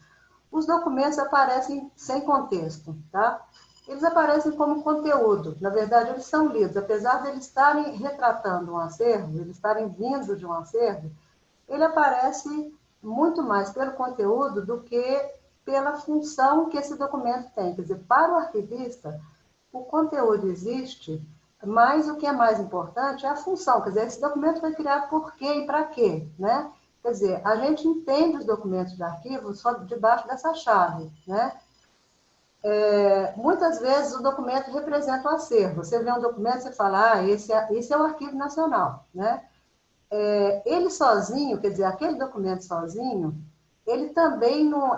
Os documentos aparecem sem contexto, tá? Eles aparecem como conteúdo. Na verdade, eles são lidos. Apesar de eles estarem retratando um acervo, eles estarem vindo de um acervo, ele aparece muito mais pelo conteúdo do que pela função que esse documento tem. Quer dizer, para o arquivista, o conteúdo existe, mas o que é mais importante é a função. Quer dizer, esse documento foi criado por quê e para quê, né? Quer dizer, a gente entende os documentos de arquivo só debaixo dessa chave, né? Muitas vezes o documento representa o acervo. Você vê um documento e fala, esse é o Arquivo Nacional, né? Ele sozinho, quer dizer, aquele documento sozinho, ele também não,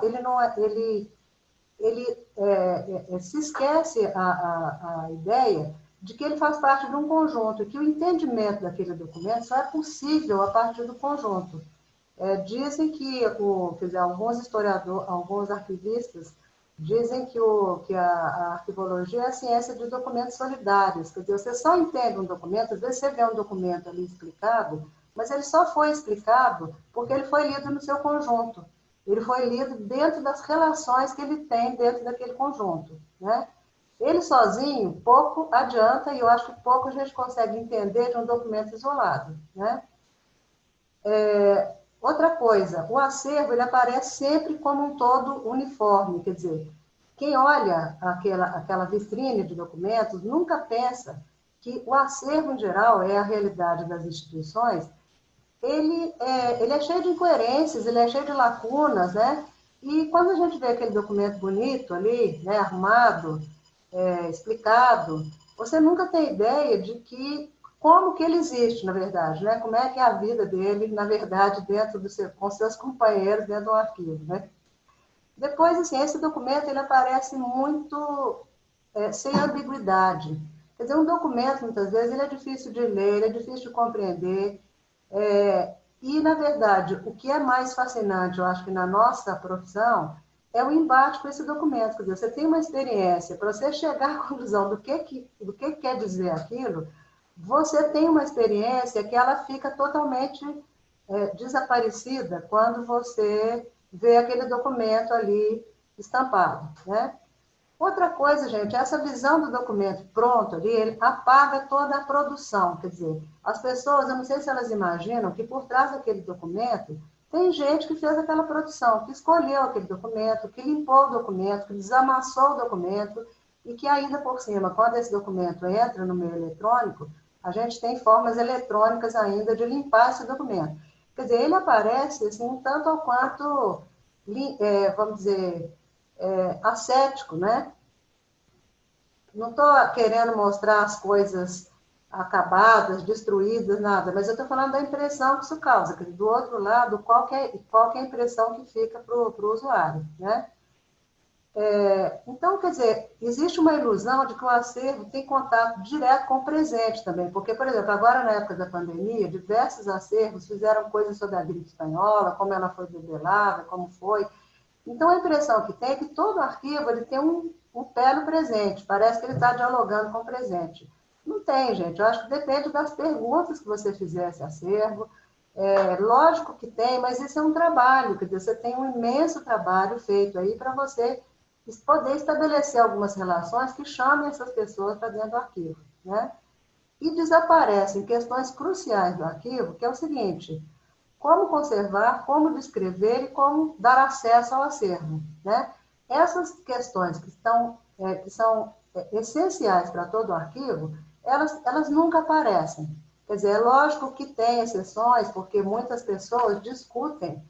se esquece a ideia de que ele faz parte de um conjunto, e que o entendimento daquele documento só é possível a partir do conjunto. Dizem que, quer dizer, alguns historiadores, alguns arquivistas, dizem que a arquivologia é a ciência de documentos solidários. Quer dizer, você só entende um documento, às vezes você vê um documento ali explicado, mas ele só foi explicado porque ele foi lido no seu conjunto. Ele foi lido dentro das relações que ele tem dentro daquele conjunto, né? Ele sozinho, pouco adianta, e eu acho que pouco a gente consegue entender de um documento isolado, né? Outra coisa, o acervo ele aparece sempre como um todo uniforme, quer dizer, quem olha aquela vitrine de documentos nunca pensa que o acervo em geral é a realidade das instituições. Ele é cheio de incoerências, ele é cheio de lacunas, né? E quando a gente vê aquele documento bonito ali, né, arrumado, explicado, você nunca tem ideia de como que ele existe, na verdade, né? Como é que é a vida dele, na verdade, com seus companheiros dentro do arquivo, né? Depois, assim, esse documento, ele aparece muito sem ambiguidade. Quer dizer, um documento, muitas vezes, ele é difícil de ler, ele é difícil de compreender, e, na verdade, o que é mais fascinante, eu acho que na nossa profissão, é o embate com esse documento. Quer dizer, você tem uma experiência, para você chegar à conclusão do que quer dizer aquilo, você tem uma experiência que ela fica totalmente desaparecida quando você vê aquele documento ali estampado, né? Outra coisa, gente, essa visão do documento pronto ali, ele apaga toda a produção. Quer dizer, as pessoas, eu não sei se elas imaginam que por trás daquele documento tem gente que fez aquela produção, que escolheu aquele documento, que limpou o documento, que desamassou o documento, e que ainda por cima, quando esse documento entra no meio eletrônico, a gente tem formas eletrônicas ainda de limpar esse documento. Quer dizer, ele aparece assim, um tanto ou quanto, vamos dizer, ascético, né? Não estou querendo mostrar as coisas acabadas, destruídas, nada, mas eu estou falando da impressão que isso causa, que do outro lado, qual que é a impressão que fica para o usuário, né? Então, quer dizer, existe uma ilusão de que o acervo tem contato direto com o presente também, porque, por exemplo, agora na época da pandemia, diversos acervos fizeram coisas sobre a gripe espanhola, como ela foi debelada, como foi. Então, a impressão que tem é que todo arquivo ele tem um pé no presente, parece que ele está dialogando com o presente. Não tem, gente, eu acho que depende das perguntas que você fizer esse acervo. Lógico que tem, mas isso é um trabalho, quer dizer, você tem um imenso trabalho feito aí para você poder estabelecer algumas relações que chamem essas pessoas para dentro do arquivo, né? E desaparecem questões cruciais do arquivo, que é o seguinte: como conservar, como descrever e como dar acesso ao acervo, né? Essas questões que são essenciais para todo o arquivo, elas nunca aparecem. Quer dizer, é lógico que tem exceções, porque muitas pessoas discutem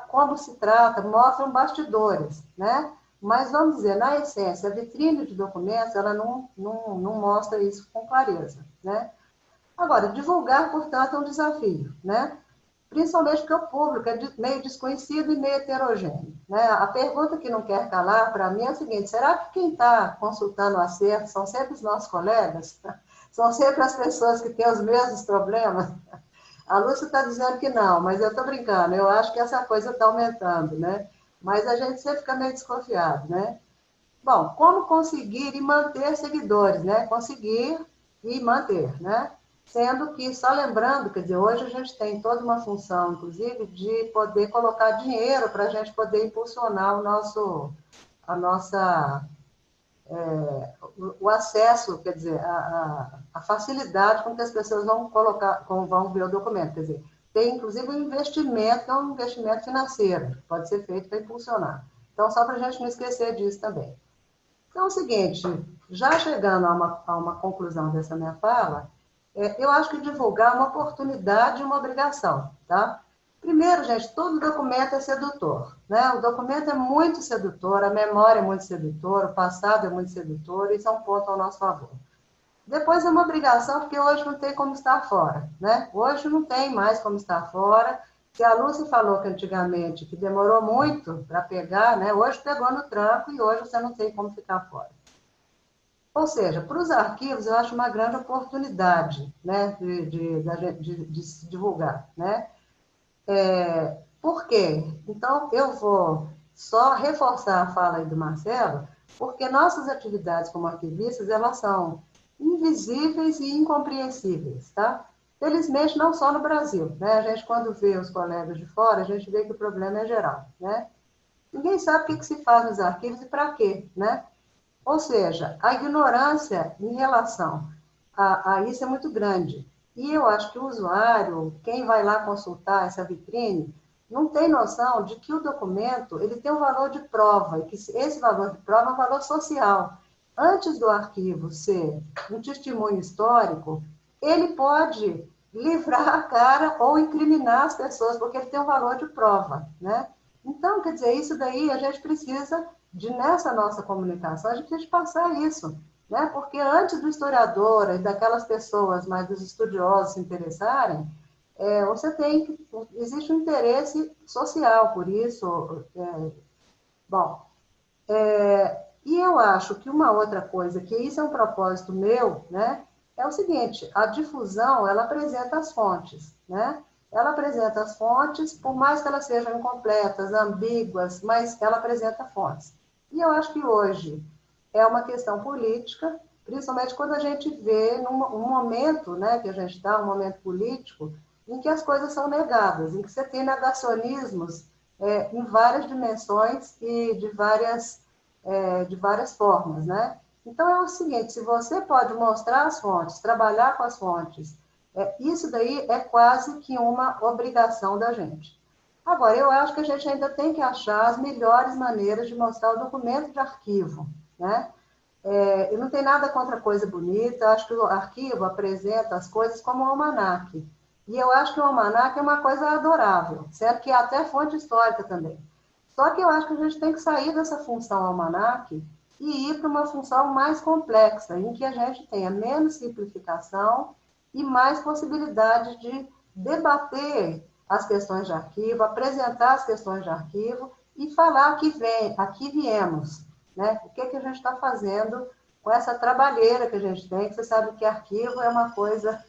como se trata, mostram bastidores, né? Mas, vamos dizer, na essência, a vitrine de documentos, ela não mostra isso com clareza, né? Agora, divulgar, portanto, é um desafio, né? Principalmente porque o público é meio desconhecido e meio heterogêneo, né? A pergunta que não quer calar, para mim, é a seguinte: será que quem está consultando o acervo são sempre os nossos colegas? São sempre as pessoas que têm os mesmos problemas? A Lúcia está dizendo que não, mas eu estou brincando. Eu acho que essa coisa está aumentando, né? Mas a gente sempre fica meio desconfiado, né? Bom, como conseguir e manter seguidores, né? Conseguir e manter, né? Sendo que, só lembrando, quer dizer, hoje a gente tem toda uma função, inclusive, de poder colocar dinheiro para a gente poder impulsionar o acesso, quer dizer, a facilidade com que as pessoas vão ver o documento. Quer dizer, tem, inclusive, um investimento, que é um investimento financeiro, que pode ser feito para impulsionar. Então, só para a gente não esquecer disso também. Então, é o seguinte, já chegando a uma conclusão dessa minha fala, eu acho que divulgar é uma oportunidade e uma obrigação, tá? Primeiro, gente, todo documento é sedutor, né? O documento é muito sedutor, a memória é muito sedutora, o passado é muito sedutor, isso é um ponto ao nosso favor. Depois é uma obrigação, porque hoje não tem como estar fora, né? Hoje não tem mais como estar fora. Se a Lúcia falou que antigamente que demorou muito para pegar, né? Hoje pegou no tranco e hoje você não tem como ficar fora. Ou seja, para os arquivos, eu acho uma grande oportunidade, né, de se divulgar, né? Por quê? Então, eu vou só reforçar a fala aí do Marcelo, porque nossas atividades como arquivistas, elas são invisíveis e incompreensíveis, tá? Felizmente, não só no Brasil, né? A gente, quando vê os colegas de fora, a gente vê que o problema é geral, né? Ninguém sabe o que se faz nos arquivos e para quê, né? Ou seja, a ignorância em relação a isso é muito grande. E eu acho que o usuário, quem vai lá consultar essa vitrine, não tem noção de que o documento ele tem um valor de prova, e que esse valor de prova é um valor social. Antes do arquivo ser um testemunho histórico, ele pode livrar a cara ou incriminar as pessoas, porque ele tem um valor de prova, né? Então, quer dizer, isso daí a gente precisa nessa nossa comunicação, a gente precisa passar isso, né? Porque antes do historiador e daquelas pessoas, mais dos estudiosos se interessarem, você tem que, existe um interesse social por isso. Bom, e eu acho que uma outra coisa, que isso é um propósito meu, né? É o seguinte, a difusão, ela apresenta as fontes, né? Ela apresenta as fontes, por mais que elas sejam incompletas, ambíguas, mas ela apresenta fontes. E eu acho que hoje é uma questão política, principalmente quando a gente vê um momento, né, que a gente está, um momento político, em que as coisas são negadas, em que você tem negacionismos em várias dimensões e de várias formas, né? Então é o seguinte, se você pode mostrar as fontes, trabalhar com as fontes, isso daí é quase que uma obrigação da gente. Agora, eu acho que a gente ainda tem que achar as melhores maneiras de mostrar o documento de arquivo, né? E não tem nada contra coisa bonita, eu acho que o arquivo apresenta as coisas como um almanaque. E eu acho que o almanaque é uma coisa adorável, certo? Que é até fonte histórica também. Só que eu acho que a gente tem que sair dessa função almanaque e ir para uma função mais complexa, em que a gente tenha menos simplificação e mais possibilidade de debater as questões de arquivo, apresentar as questões de arquivo e falar aqui viemos, né? O que a gente está fazendo com essa trabalheira que a gente tem, que você sabe que arquivo é uma coisa,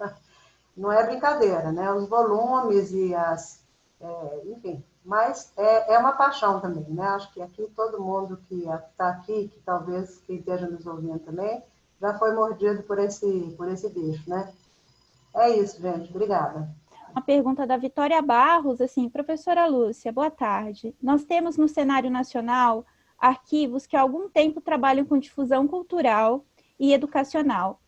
não é brincadeira, né? Os volumes e enfim, mas é uma paixão também, né? Acho que aqui todo mundo que está aqui, que talvez quem esteja nos ouvindo também, já foi mordido por esse bicho, né? É isso, gente. Obrigada.
Uma pergunta da Vitória Barros, assim, professora Lúcia, boa tarde. Nós temos no cenário nacional arquivos que há algum tempo trabalham com difusão cultural e educacional,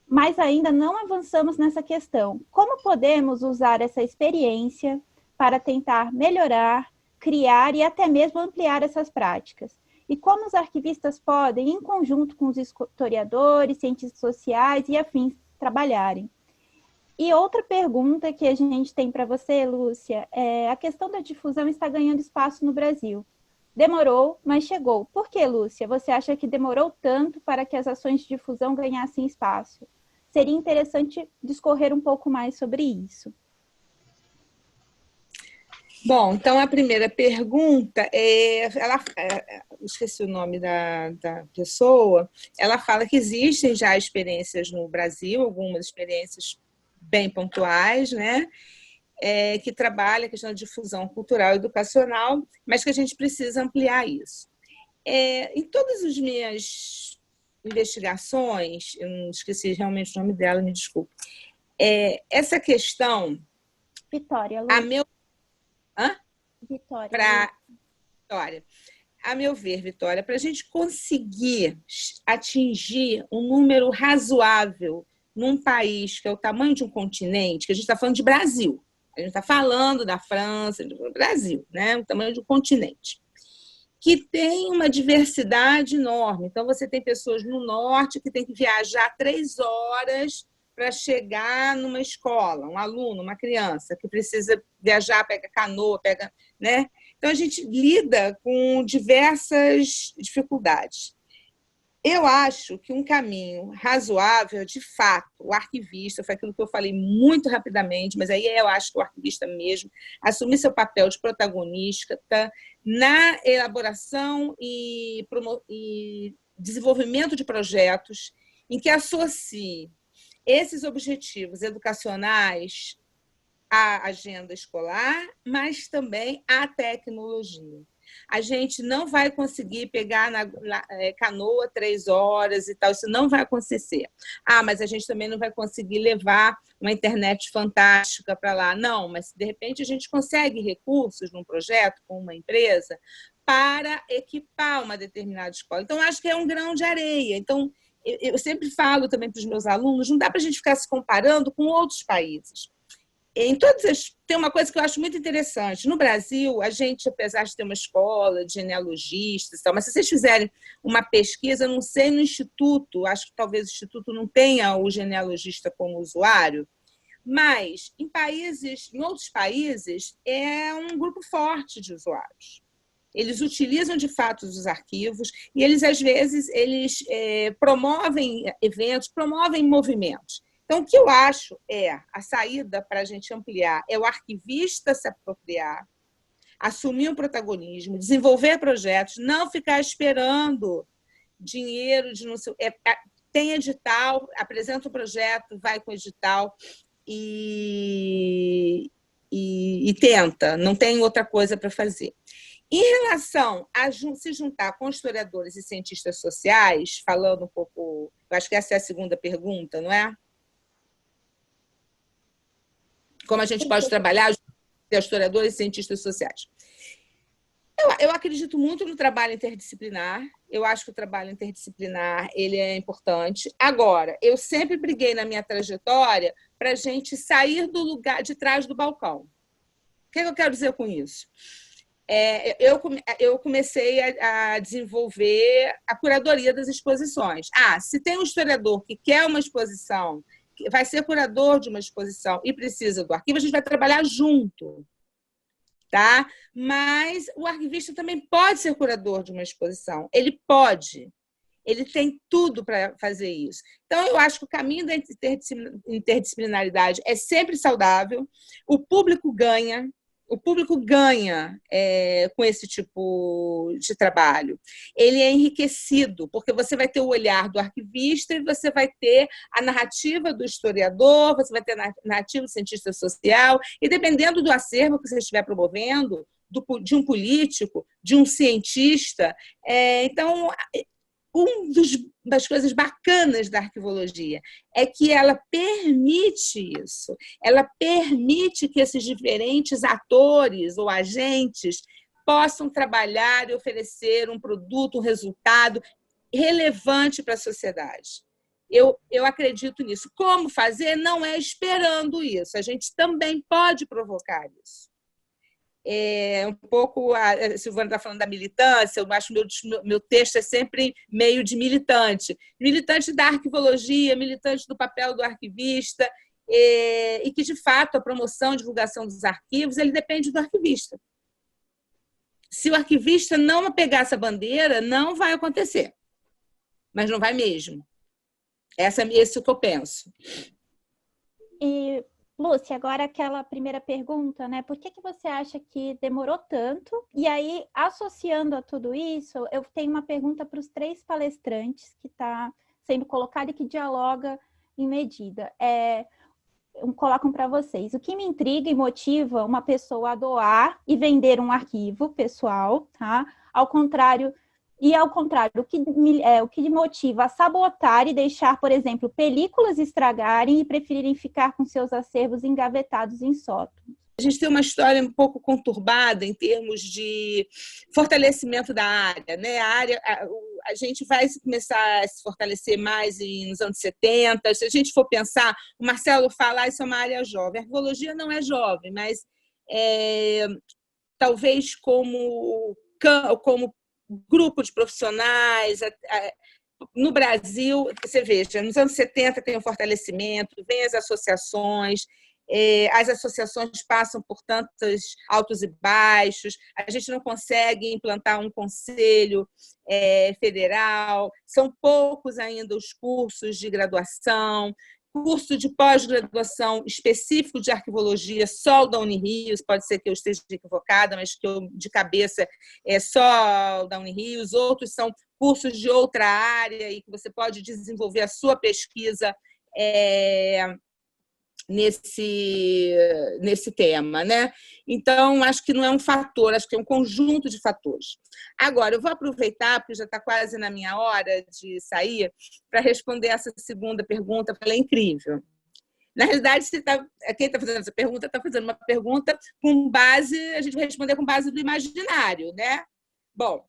mas ainda não avançamos nessa questão. Como podemos usar essa experiência para tentar melhorar, criar e até mesmo ampliar essas práticas? E como os arquivistas podem, em conjunto com os historiadores, cientistas sociais e afins, trabalharem? E outra pergunta que a gente tem para você, Lúcia, a questão da difusão está ganhando espaço no Brasil. Demorou, mas chegou. Por que, Lúcia? Você acha que demorou tanto para que as ações de difusão ganhassem espaço? Seria interessante discorrer um pouco mais sobre isso.
Bom, então a primeira pergunta esqueci o nome da pessoa, ela fala que existem já experiências no Brasil, algumas experiências bem pontuais, né? Que trabalha a questão de difusão cultural e educacional, mas que a gente precisa ampliar isso. Em todas as minhas investigações, eu não esqueci realmente o nome dela, me desculpe, essa questão...
Vitória,
Vitória. A meu ver, Vitória, para a gente conseguir atingir um número razoável num país que é o tamanho de um continente, que a gente está falando de Brasil, a gente está falando da França, do Brasil, né? O tamanho de um continente, que tem uma diversidade enorme. Então, você tem pessoas no norte que tem que viajar 3 horas para chegar numa escola, um aluno, uma criança que precisa viajar, pega canoa, pega, né? Então, a gente lida com diversas dificuldades. Eu acho que um caminho razoável, de fato, o arquivista, foi aquilo que eu falei muito rapidamente, mas aí eu acho que o arquivista mesmo assumir seu papel de protagonista na elaboração e desenvolvimento de projetos em que associe esses objetivos educacionais à agenda escolar, mas também à tecnologia. A gente não vai conseguir pegar na canoa 3 horas e tal, isso não vai acontecer. Mas a gente também não vai conseguir levar uma internet fantástica para lá. Não, mas de repente a gente consegue recursos num projeto com uma empresa para equipar uma determinada escola. Então, acho que é um grão de areia. Então, eu sempre falo também para os meus alunos, não dá para a gente ficar se comparando com outros países. Tem uma coisa que eu acho muito interessante. No Brasil, a gente, apesar de ter uma escola de genealogistas, mas se vocês fizerem uma pesquisa, não sei no Instituto, acho que talvez o Instituto não tenha o genealogista como usuário, mas em outros países, é um grupo forte de usuários. Eles utilizam, de fato, os arquivos e eles, às vezes, promovem eventos, promovem movimentos. Então, o que eu acho a saída para a gente ampliar é o arquivista se apropriar, assumir um protagonismo, desenvolver projetos, não ficar esperando dinheiro de não sei. Tem edital, apresenta um projeto, vai com o edital e tenta, não tem outra coisa para fazer. Em relação a se juntar com historiadores e cientistas sociais, falando um pouco, eu acho que essa é a segunda pergunta, não é? Como a gente pode trabalhar historiadores e cientistas sociais. Eu acredito muito no trabalho interdisciplinar. Eu acho que o trabalho interdisciplinar ele é importante. Agora, eu sempre briguei na minha trajetória para a gente sair do lugar de trás do balcão. O que eu quero dizer com isso? Eu comecei a desenvolver a curadoria das exposições. Se tem um historiador que quer uma exposição, que vai ser curador de uma exposição e precisa do arquivo, a gente vai trabalhar junto. Tá? Mas o arquivista também pode ser curador de uma exposição. Ele pode. Ele tem tudo para fazer isso. Então, eu acho que o caminho da interdisciplinaridade é sempre saudável, o público ganha. O público ganha com esse tipo de trabalho. Ele é enriquecido, porque você vai ter o olhar do arquivista e você vai ter a narrativa do historiador, você vai ter a narrativa do cientista social, e dependendo do acervo que você estiver promovendo, de um político, de um cientista. Então, das coisas bacanas da arquivologia é que ela permite isso, ela permite que esses diferentes atores ou agentes possam trabalhar e oferecer um produto, um resultado relevante para a sociedade. Eu acredito nisso. Como fazer? Não é esperando isso, a gente também pode provocar isso. Um pouco, a Silvana está falando da militância, eu acho que meu texto é sempre meio de militante da arquivologia, militante do papel do arquivista, e que, de fato, a promoção e divulgação dos arquivos ele depende do arquivista. Se o arquivista não pegar essa bandeira, não vai acontecer, mas não vai mesmo. Esse é o que eu penso.
E Lúcia, agora aquela primeira pergunta, né? Por que você acha que demorou tanto? E aí, associando a tudo isso, eu tenho uma pergunta para os 3 palestrantes que está sendo colocada e que dialoga em medida. Colocam para vocês. O que me intriga e motiva uma pessoa a doar e vender um arquivo pessoal, tá? Ao contrário, o que me motiva a sabotar e deixar, por exemplo, películas estragarem e preferirem ficar com seus acervos engavetados em sótãos.
A gente tem uma história um pouco conturbada em termos de fortalecimento da área, né? A gente vai começar a se fortalecer mais nos anos 70. Se a gente for pensar, o Marcelo fala, isso é uma área jovem. A arquivologia não é jovem, mas talvez como grupo de profissionais, no Brasil, você veja, nos anos 70 tem um fortalecimento, vem as associações passam por tantos altos e baixos, a gente não consegue implantar um conselho federal, são poucos ainda os cursos de graduação, curso de pós-graduação específico de arquivologia, só o da Unirio, pode ser que eu esteja equivocada, mas que eu, de cabeça, é só o da Unirio, os outros são cursos de outra área e que você pode desenvolver a sua pesquisa nesse tema, né? Então, acho que não é um fator, acho que é um conjunto de fatores. Agora, eu vou aproveitar, porque já está quase na minha hora de sair, para responder essa segunda pergunta, porque ela é incrível. Na realidade, quem está fazendo essa pergunta está fazendo uma pergunta com base, a gente vai responder com base do imaginário, né? Bom,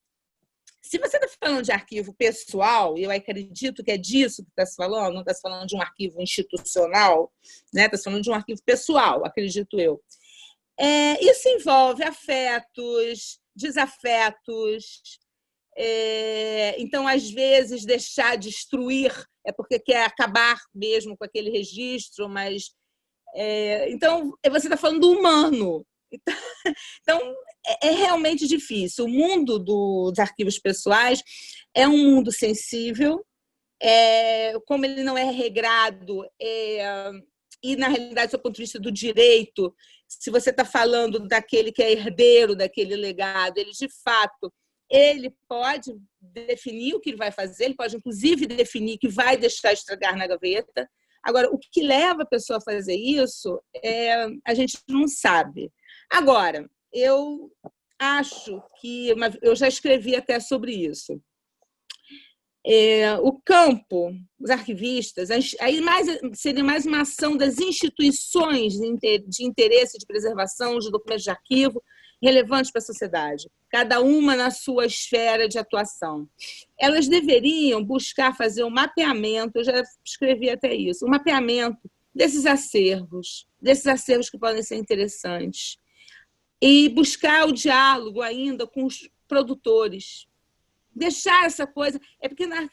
se você está falando de arquivo pessoal, e eu acredito que é disso que está se falando, não está se falando de um arquivo institucional, né? Está se falando de um arquivo pessoal, acredito eu. Isso envolve afetos, desafetos. Então, às vezes, deixar destruir é porque quer acabar mesmo com aquele registro, mas... Então, você está falando do humano. Então, é realmente difícil. O mundo dos arquivos pessoais é um mundo sensível, como ele não é regrado, e, na realidade, do ponto de vista do direito, se você está falando daquele que é herdeiro daquele legado, ele, de fato, ele pode definir o que ele vai fazer, ele pode, inclusive, definir que vai deixar estragar na gaveta. Agora, o que leva a pessoa a fazer isso, a gente não sabe. Agora, eu acho que... Eu já escrevi até sobre isso. O campo, os arquivistas, aí seria mais uma ação das instituições de interesse de preservação de documentos de arquivo relevantes para a sociedade, cada uma na sua esfera de atuação. Elas deveriam buscar fazer um mapeamento, eu já escrevi até isso, um mapeamento desses acervos que podem ser interessantes, e buscar o diálogo ainda com os produtores. Deixar essa coisa... porque na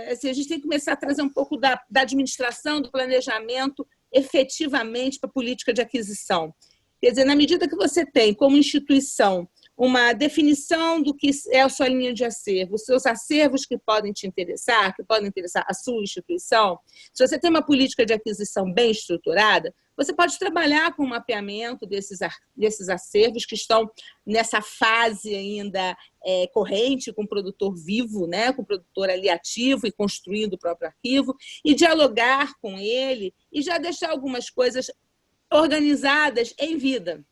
assim, a gente tem que começar a trazer um pouco da administração, do planejamento, efetivamente, para a política de aquisição. Quer dizer, na medida que você tem, como instituição, uma definição do que é a sua linha de acervo, os seus acervos que podem te interessar, que podem interessar a sua instituição, se você tem uma política de aquisição bem estruturada, você pode trabalhar com o mapeamento desses acervos que estão nessa fase ainda corrente, com o produtor vivo, né, com o produtor ali ativo e construindo o próprio arquivo, e dialogar com ele e já deixar algumas coisas organizadas em vida.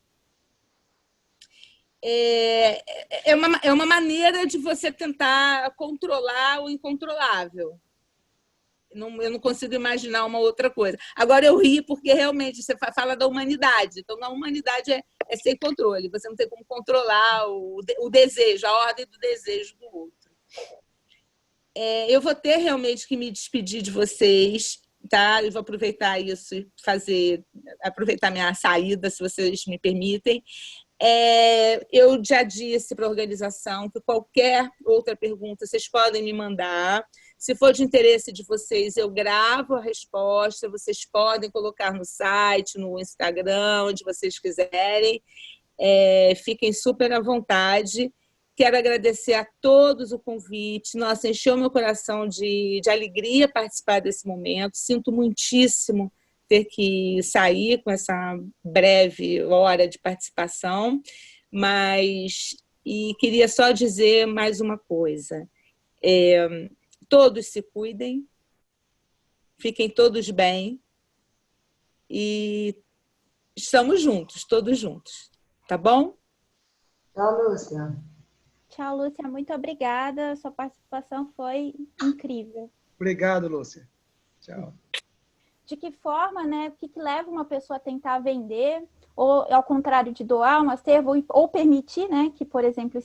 É uma maneira de você tentar controlar o incontrolável. Eu não consigo imaginar uma outra coisa. Agora, eu ri porque realmente você fala da humanidade. Então, na humanidade é sem controle. Você não tem como controlar o desejo, a ordem do desejo do outro. Eu vou ter realmente que me despedir de vocês, tá? Eu vou aproveitar isso e aproveitar minha saída, se vocês me permitem. Eu já disse para a organização que qualquer outra pergunta vocês podem me mandar. Se for de interesse de vocês, eu gravo a resposta, vocês podem colocar no site, no Instagram, onde vocês quiserem. Fiquem super à vontade. Quero agradecer a todos o convite. Nossa, encheu meu coração de alegria participar desse momento. Sinto muitíssimo ter que sair com essa breve hora de participação, e queria só dizer mais uma coisa. Todos se cuidem, fiquem todos bem e estamos juntos, todos juntos. Tá bom?
Tchau, Lúcia.
Tchau, Lúcia. Muito obrigada. Sua participação foi incrível.
Obrigado, Lúcia. Tchau.
De que forma, né? O que leva uma pessoa a tentar vender, ou ao contrário de doar um acervo, ou permitir, né, que, por exemplo,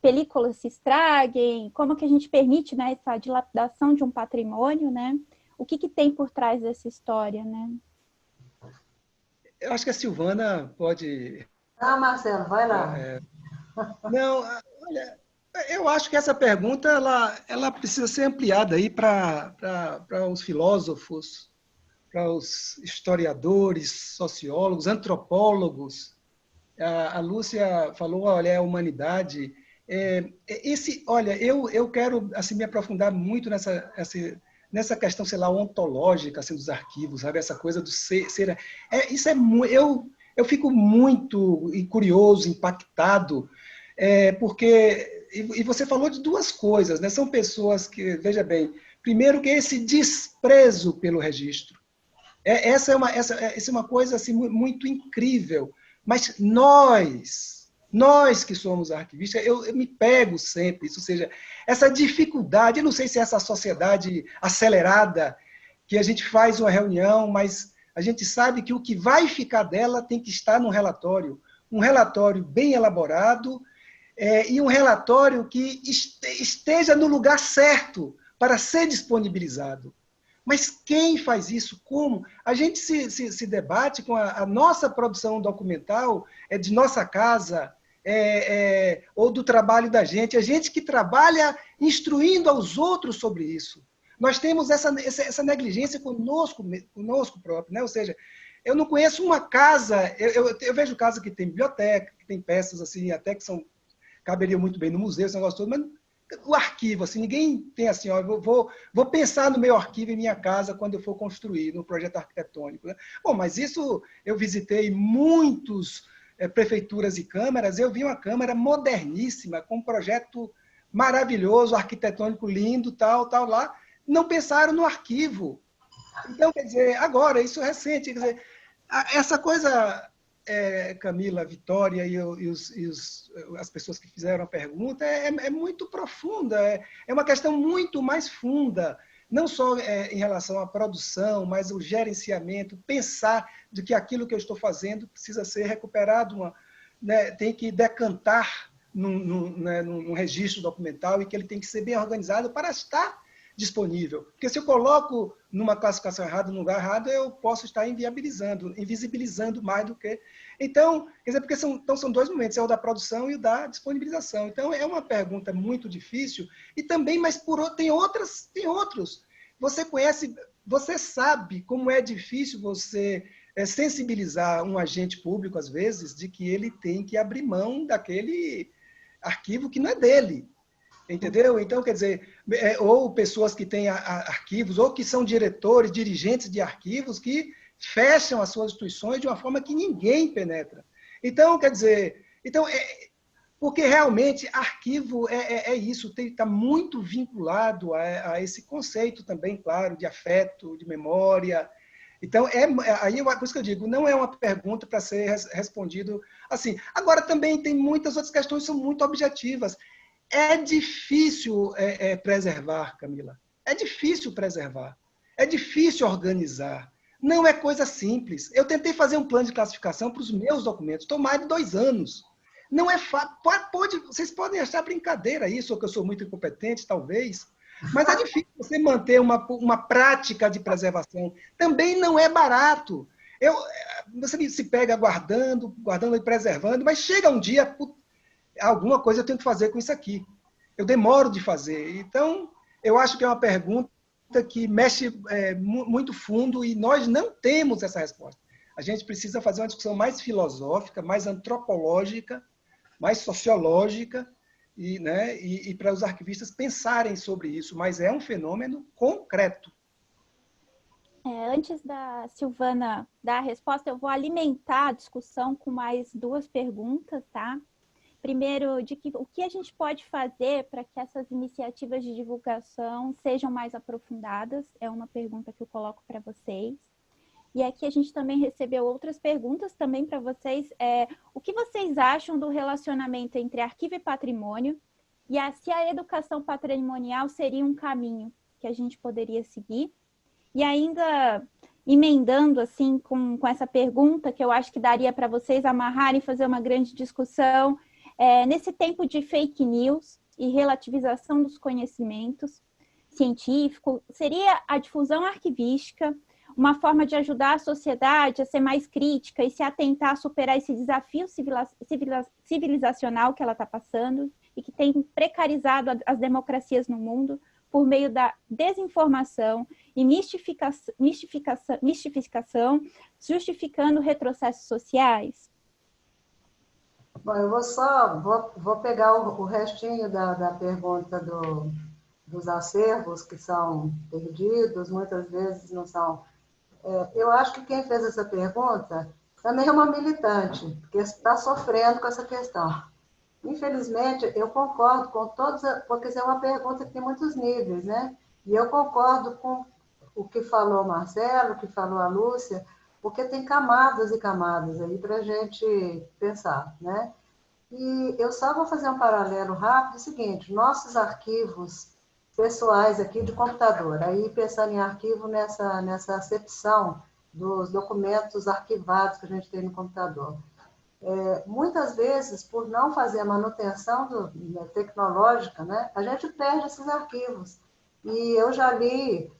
películas se estraguem, como que a gente permite, né, essa dilapidação de um patrimônio, né? O que tem por trás dessa história, né?
Eu acho que a Silvana pode...
Marcelo, vai lá.
Não, olha, Eu acho que essa pergunta ela precisa ser ampliada aí para os filósofos, para os historiadores, sociólogos, antropólogos. A Lúcia falou, olha, é a humanidade. Olha, eu quero assim, me aprofundar muito nessa questão, sei lá, ontológica assim, dos arquivos, sabe? Essa coisa do ser. Isso é eu fico muito curioso, impactado, porque e você falou de duas coisas, né? São pessoas que, veja bem, primeiro que esse desprezo pelo registro. Essa é uma coisa assim, muito incrível. Mas nós que somos arquivistas, eu me pego sempre, isso, ou seja, essa dificuldade, eu não sei se é essa sociedade acelerada, que a gente faz uma reunião, mas a gente sabe que o que vai ficar dela tem que estar no relatório. Um relatório bem elaborado, e um relatório que esteja no lugar certo para ser disponibilizado. Mas quem faz isso? Como? A gente se debate com a nossa produção documental, de nossa casa, ou do trabalho da gente, a gente que trabalha instruindo aos outros sobre isso. Nós temos essa negligência conosco próprio, né? Ou seja, eu não conheço uma casa, eu vejo casa que tem biblioteca, que tem peças assim, até que caberiam muito bem no museu, esse negócio todo, mas o arquivo, assim, ninguém tem assim, ó, vou pensar no meu arquivo em minha casa quando eu for construir, no projeto arquitetônico. Né? Bom, mas isso, eu visitei muitos prefeituras e câmaras, eu vi uma câmara moderníssima, com um projeto maravilhoso, arquitetônico lindo, tal lá, não pensaram no arquivo. Então, quer dizer, agora, isso é recente, quer dizer, essa coisa... Camila, Vitória e as pessoas que fizeram a pergunta, é muito profunda, é uma questão muito mais funda, não só em relação à produção, mas o gerenciamento, pensar de que aquilo que eu estou fazendo precisa ser recuperado, né, tem que decantar num registro documental e que ele tem que ser bem organizado para estar disponível. Porque se eu coloco numa classificação errada, num lugar errado, eu posso estar invisibilizando mais do que... Então, quer dizer, porque são dois momentos, é o da produção e o da disponibilização. Então, é uma pergunta muito difícil, e também, mas tem outros. Você sabe como é difícil você sensibilizar um agente público, às vezes, de que ele tem que abrir mão daquele arquivo que não é dele. Entendeu? Então, quer dizer, ou pessoas que têm arquivos, ou que são diretores, dirigentes de arquivos, que fecham as suas instituições de uma forma que ninguém penetra. Então, quer dizer, porque realmente arquivo é isso, está muito vinculado a esse conceito também, claro, de afeto, de memória. Então, aí por isso que eu digo, não é uma pergunta para ser respondido assim. Agora, também tem muitas outras questões que são muito objetivas. É difícil preservar, Camila. É difícil preservar. É difícil organizar. Não é coisa simples. Eu tentei fazer um plano de classificação para os meus documentos. Estou mais de 2 anos. Não é fácil. Vocês podem achar brincadeira isso, ou que eu sou muito incompetente, talvez. Mas é difícil você manter uma prática de preservação. Também não é barato. Você se pega guardando e preservando, mas chega um dia... alguma coisa eu tenho que fazer com isso aqui. Eu demoro de fazer. Então, eu acho que é uma pergunta que mexe muito fundo e nós não temos essa resposta. A gente precisa fazer uma discussão mais filosófica, mais antropológica, mais sociológica, e para os arquivistas pensarem sobre isso. Mas é um fenômeno concreto.
Antes da Silvana dar a resposta, eu vou alimentar a discussão com mais 2 perguntas, tá? Primeiro, o que a gente pode fazer para que essas iniciativas de divulgação sejam mais aprofundadas? É uma pergunta que eu coloco para vocês. E aqui a gente também recebeu outras perguntas também para vocês. O que vocês acham do relacionamento entre arquivo e patrimônio? E se a educação patrimonial seria um caminho que a gente poderia seguir? E ainda emendando assim com essa pergunta, que eu acho que daria para vocês amarrarem e fazer uma grande discussão, nesse tempo de fake news e relativização dos conhecimentos científicos, seria a difusão arquivística uma forma de ajudar a sociedade a ser mais crítica e se atentar a superar esse desafio civilizacional que ela está passando e que tem precarizado as democracias no mundo por meio da desinformação e mistificação, justificando retrocessos sociais?
Bom, eu vou pegar o restinho da pergunta dos acervos que são perdidos, muitas vezes não são. Eu acho que quem fez essa pergunta também é uma militante, porque está sofrendo com essa questão. Infelizmente, eu concordo com todos, porque é uma pergunta que tem muitos níveis, né? E eu concordo com o que falou o Marcelo, o que falou a Lúcia, porque tem camadas e camadas aí para a gente pensar, né? E eu só vou fazer um paralelo rápido, é o seguinte, nossos arquivos pessoais aqui de computador, aí pensando em arquivo nessa acepção dos documentos arquivados que a gente tem no computador. Muitas vezes, por não fazer a manutenção tecnológica, né, a gente perde esses arquivos. E eu já li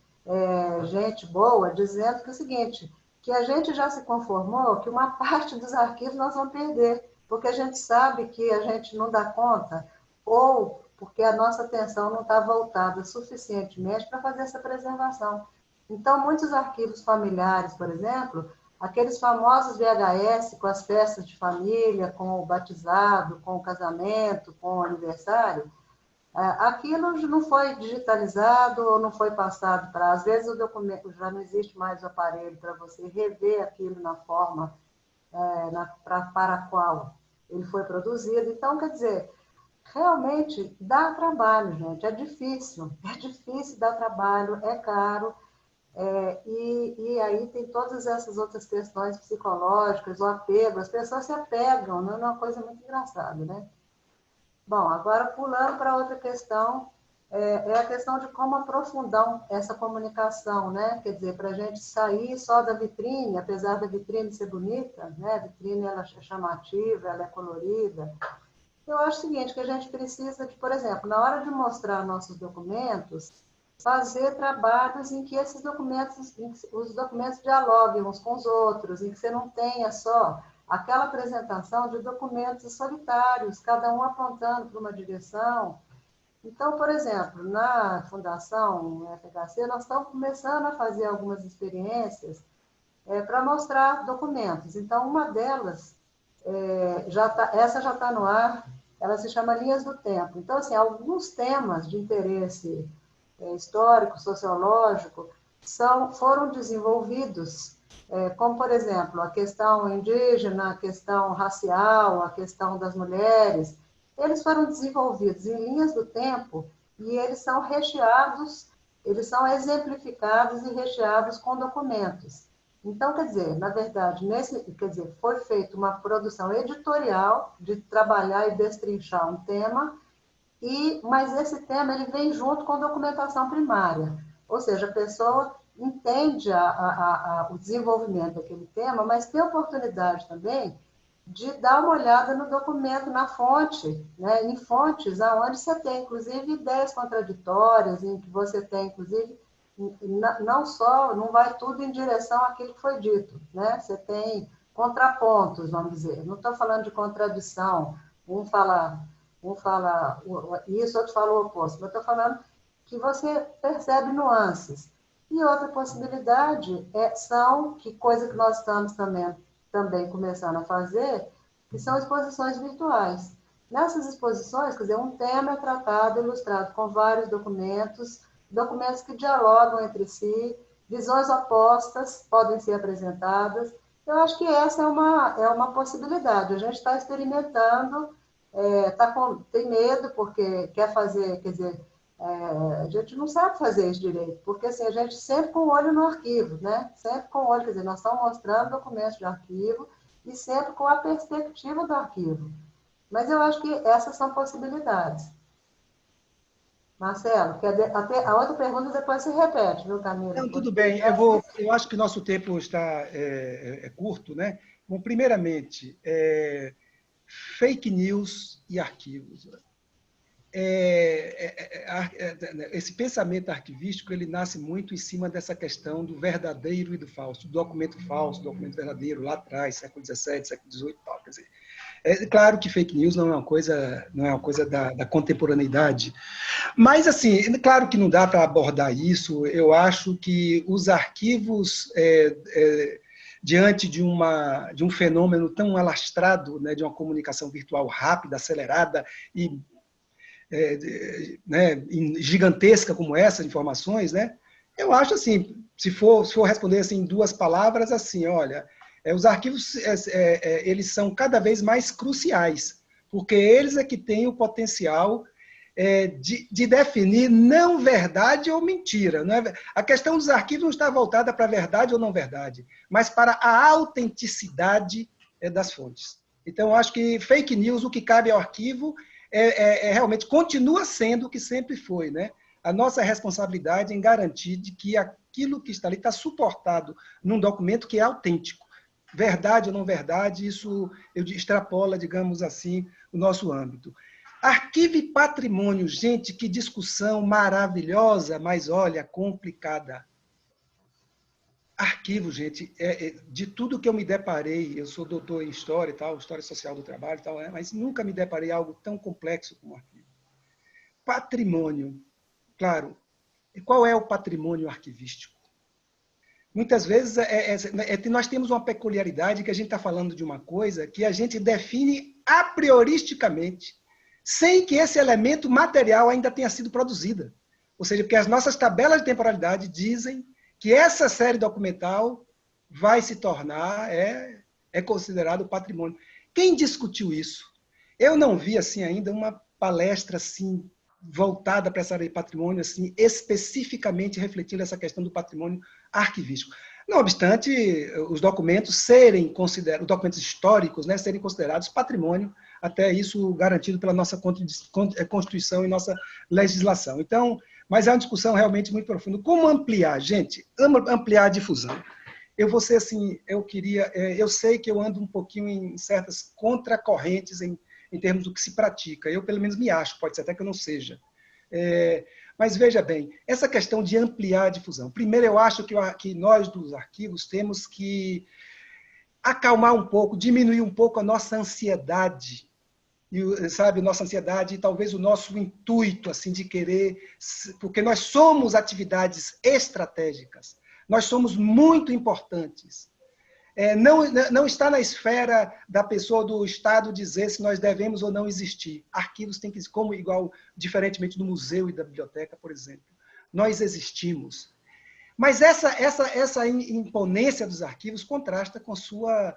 gente boa dizendo que é o seguinte, que a gente já se conformou que uma parte dos arquivos nós vamos perder, porque a gente sabe que a gente não dá conta, ou porque a nossa atenção não está voltada suficientemente para fazer essa preservação. Então, muitos arquivos familiares, por exemplo, aqueles famosos VHS com as festas de família, com o batizado, com o casamento, com o aniversário, aquilo não foi digitalizado ou não foi passado para... Às vezes o documento já não existe mais o aparelho para você rever aquilo na forma para a qual ele foi produzido. Então, quer dizer, realmente dá trabalho, gente, é difícil dar trabalho, é caro, e aí tem todas essas outras questões psicológicas, o apego, as pessoas se apegam, não é uma coisa muito engraçada, né? Bom, agora pulando para outra questão, a questão de como aprofundar essa comunicação, né? Quer dizer, para a gente sair só da vitrine, apesar da vitrine ser bonita, né? A vitrine ela é chamativa, ela é colorida. Eu acho o seguinte, que a gente precisa de, por exemplo, na hora de mostrar nossos documentos, fazer trabalhos em que esses documentos, os documentos dialoguem uns com os outros, em que você não tenha só aquela apresentação de documentos solitários, cada um apontando para uma direção. Então, por exemplo, na Fundação FHC, nós estamos começando a fazer algumas experiências para mostrar documentos. Então, uma delas, essa já está no ar, ela se chama Linhas do Tempo. Então, assim, alguns temas de interesse histórico, sociológico, foram desenvolvidos, como, por exemplo, a questão indígena, a questão racial, a questão das mulheres. Eles foram desenvolvidos em linhas do tempo e eles são recheados, eles são exemplificados e recheados com documentos. Então, quer dizer, na verdade, foi feita uma produção editorial de trabalhar e destrinchar um tema, mas esse tema ele vem junto com documentação primária, ou seja, a pessoa entende o desenvolvimento daquele tema, mas tem a oportunidade também de dar uma olhada no documento, na fonte, né? Em fontes onde você tem, inclusive, ideias contraditórias, em que você tem, inclusive, não vai tudo em direção àquilo que foi dito, né? Você tem contrapontos, vamos dizer, não estou falando de contradição, um fala isso, outro fala o oposto, mas estou falando que você percebe nuances. E outra possibilidade coisa que nós estamos também começando a fazer, que são exposições virtuais. Nessas exposições, quer dizer, um tema é tratado, ilustrado com vários documentos que dialogam entre si, visões opostas podem ser apresentadas. Eu acho que essa é uma possibilidade. A gente está experimentando, tem medo porque quer fazer, quer dizer, a gente não sabe fazer isso direito, porque assim, a gente sempre com o olho no arquivo, né? Sempre com o olho, quer dizer, nós estamos mostrando documentos de arquivo e sempre com a perspectiva do arquivo. Mas eu acho que essas são possibilidades. Marcelo, a outra pergunta depois se repete, viu, Camila?
Não, tudo bem. Eu acho que o nosso tempo está curto, né? Bom, primeiramente, fake news e arquivos. esse pensamento arquivístico ele nasce muito em cima dessa questão do verdadeiro e do falso, do documento falso, do documento verdadeiro, lá atrás, século XVII, século XVIII e tal. Quer dizer, é claro que fake news não é uma coisa da contemporaneidade, mas, assim, claro que não dá para abordar isso. Eu acho que os arquivos, diante de um fenômeno tão alastrado, né, de uma comunicação virtual rápida, acelerada e né, gigantesca como essa de informações, né, eu acho assim, se for responder assim, em 2 palavras, assim, olha, os arquivos eles são cada vez mais cruciais, porque eles é que têm o potencial de definir não verdade ou mentira. Não é? A questão dos arquivos não está voltada para verdade ou não verdade, mas para a autenticidade das fontes. Então, eu acho que fake news, o que cabe ao arquivo, realmente continua sendo o que sempre foi, né? A nossa responsabilidade em garantir de que aquilo que está ali está suportado num documento que é autêntico. Verdade ou não verdade, isso extrapola, digamos assim, o nosso âmbito. Arquivo e patrimônio, gente, que discussão maravilhosa, mas olha, complicada. Arquivo, gente, de tudo que eu me deparei, eu sou doutor em História e tal, História Social do Trabalho e tal, mas nunca me deparei algo tão complexo como arquivo. Patrimônio, claro. E qual é o patrimônio arquivístico? Muitas vezes nós temos uma peculiaridade que a gente está falando de uma coisa que a gente define a prioristicamente, sem que esse elemento material ainda tenha sido produzida. Ou seja, porque as nossas tabelas de temporalidade dizem que essa série documental vai se tornar, considerado patrimônio. Quem discutiu isso? Eu não vi assim ainda uma palestra assim voltada para essa área de patrimônio, assim, especificamente refletindo essa questão do patrimônio arquivístico. Não obstante, os documentos serem considerados, os documentos históricos, né, serem considerados patrimônio, até isso garantido pela nossa Constituição e nossa legislação. Então, mas é uma discussão realmente muito profunda. Como ampliar, gente? Ampliar a difusão. Eu vou ser assim, eu sei que eu ando um pouquinho em certas contracorrentes em termos do que se pratica. Eu, pelo menos, me acho, pode ser até que eu não seja. Mas veja bem, essa questão de ampliar a difusão. Primeiro, eu acho que nós, dos arquivos, temos que acalmar um pouco, diminuir um pouco a nossa ansiedade, sabe, nossa ansiedade e talvez o nosso intuito assim de querer, porque nós somos atividades estratégicas, nós somos muito importantes. Não está na esfera da pessoa do Estado dizer se nós devemos ou não existir. Arquivos têm que, diferentemente do museu e da biblioteca, por exemplo. Nós existimos. Mas essa imponência dos arquivos contrasta com sua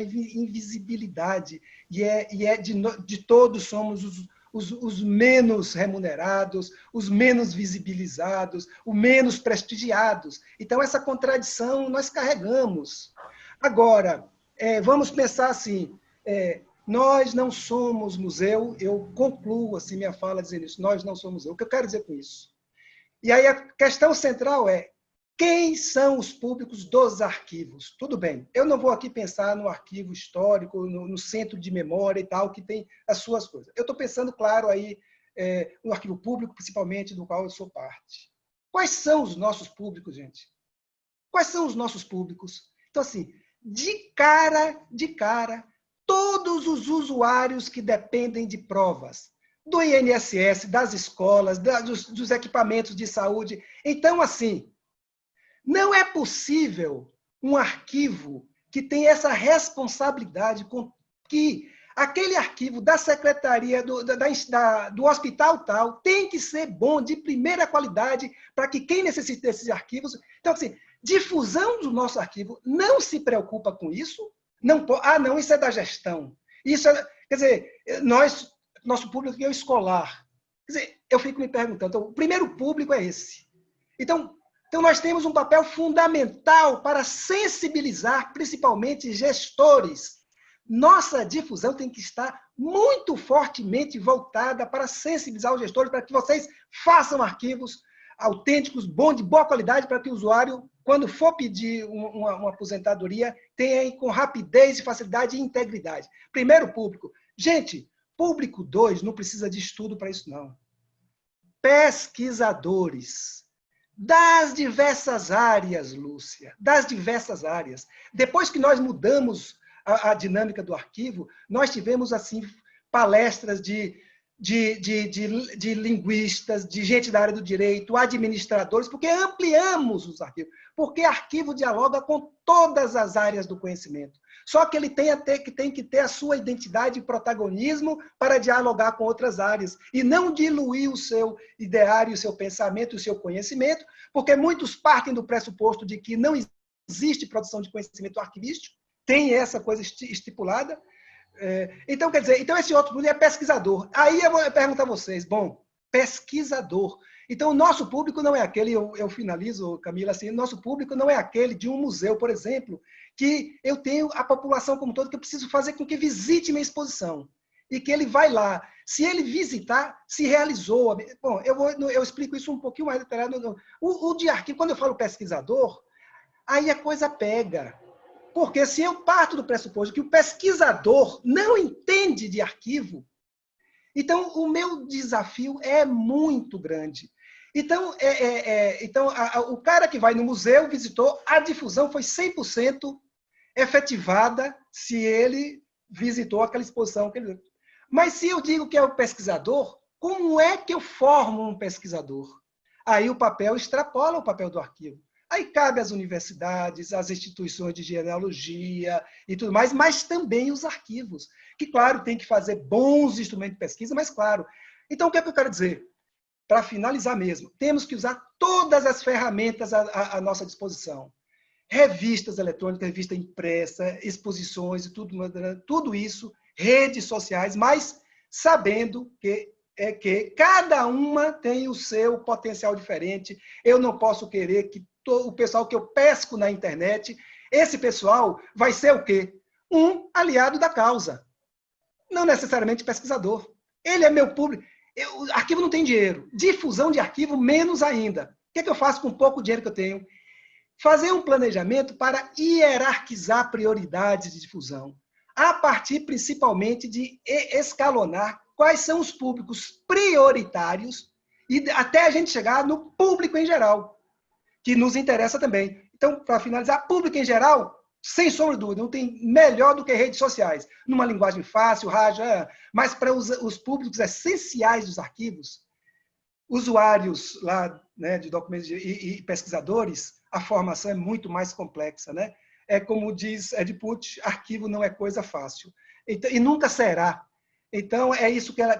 invisibilidade. De todos somos os menos remunerados, os menos visibilizados, os menos prestigiados. Então, essa contradição nós carregamos. Agora, vamos pensar assim, nós não somos museu, eu concluo assim, minha fala dizendo isso, nós não somos museu. O que eu quero dizer com isso? E aí a questão central é, quem são os públicos dos arquivos? Tudo bem, eu não vou aqui pensar no arquivo histórico, no centro de memória e tal, que tem as suas coisas. Eu estou pensando, claro, aí no arquivo público, principalmente, do qual eu sou parte. Quais são os nossos públicos, gente? Quais são os nossos públicos? Então, assim, de cara, todos os usuários que dependem de provas, do INSS, das escolas, dos equipamentos de saúde. Então, assim, não é possível um arquivo que tem essa responsabilidade com que aquele arquivo da secretaria do hospital tal tem que ser bom, de primeira qualidade, para que quem necessita desses arquivos... Então, assim, difusão do nosso arquivo não se preocupa com isso. Não, não, isso é da gestão. Isso quer dizer, nosso público é o escolar. Quer dizer, eu fico me perguntando, então, o primeiro público é esse. Então, nós temos um papel fundamental para sensibilizar, principalmente, gestores. Nossa difusão tem que estar muito fortemente voltada para sensibilizar os gestores, para que vocês façam arquivos autênticos, bons, de boa qualidade, para que o usuário, quando for pedir uma aposentadoria, tenha com rapidez, facilidade e integridade. Primeiro público. Gente, Público 2 não precisa de estudo para isso, não. Pesquisadores das diversas áreas, Lúcia, das diversas áreas. Depois que nós mudamos a dinâmica do arquivo, nós tivemos assim palestras de linguistas, de gente da área do direito, administradores, porque ampliamos os arquivos, porque arquivo dialoga com todas as áreas do conhecimento. Só que ele tem que ter a sua identidade e protagonismo para dialogar com outras áreas e não diluir o seu ideário, o seu pensamento, o seu conhecimento, porque muitos partem do pressuposto de que não existe produção de conhecimento arquivístico, tem essa coisa estipulada. Então, quer dizer, esse outro mundo é pesquisador. Aí eu vou perguntar a vocês, bom, pesquisador. Então, o nosso público não é aquele, eu finalizo, Camila, assim, nosso público não é aquele de um museu, por exemplo, que eu tenho a população como um todo, que eu preciso fazer com que visite minha exposição. E que ele vai lá. Se ele visitar, se realizou. Bom, eu explico isso um pouquinho mais detalhado. O de arquivo, quando eu falo pesquisador, aí a coisa pega. Porque se eu parto do pressuposto que o pesquisador não entende de arquivo, então o meu desafio é muito grande. Então, o cara que vai no museu, visitou, a difusão foi 100% efetivada se ele visitou aquela exposição. Mas se eu digo que é o pesquisador, como é que eu formo um pesquisador? Aí o papel extrapola o papel do arquivo. Aí cabe às universidades, às instituições de genealogia e tudo mais, mas também os arquivos, que, claro, tem que fazer bons instrumentos de pesquisa, mas, claro. Então, o que é que eu quero dizer? Para finalizar mesmo, temos que usar todas as ferramentas à nossa disposição. Revistas eletrônicas, revista impressa, exposições e tudo isso, redes sociais, mas sabendo que cada uma tem o seu potencial diferente. Eu não posso querer que o pessoal que eu pesco na internet, esse pessoal vai ser o quê? Um aliado da causa. Não necessariamente pesquisador. Ele é meu público. Arquivo não tem dinheiro. Difusão de arquivo, menos ainda. O que eu faço com o pouco dinheiro que eu tenho? Fazer um planejamento para hierarquizar prioridades de difusão, a partir principalmente de escalonar quais são os públicos prioritários e até a gente chegar no público em geral, que nos interessa também. Então, para finalizar, público em geral, sem sombra de dúvida, não tem melhor do que redes sociais, numa linguagem fácil, rádio, mas para os públicos essenciais dos arquivos, usuários lá, né, de documentos e pesquisadores, a formação é muito mais complexa, né? É como diz Ed Put, arquivo não é coisa fácil. Então, e nunca será. Então, é isso que a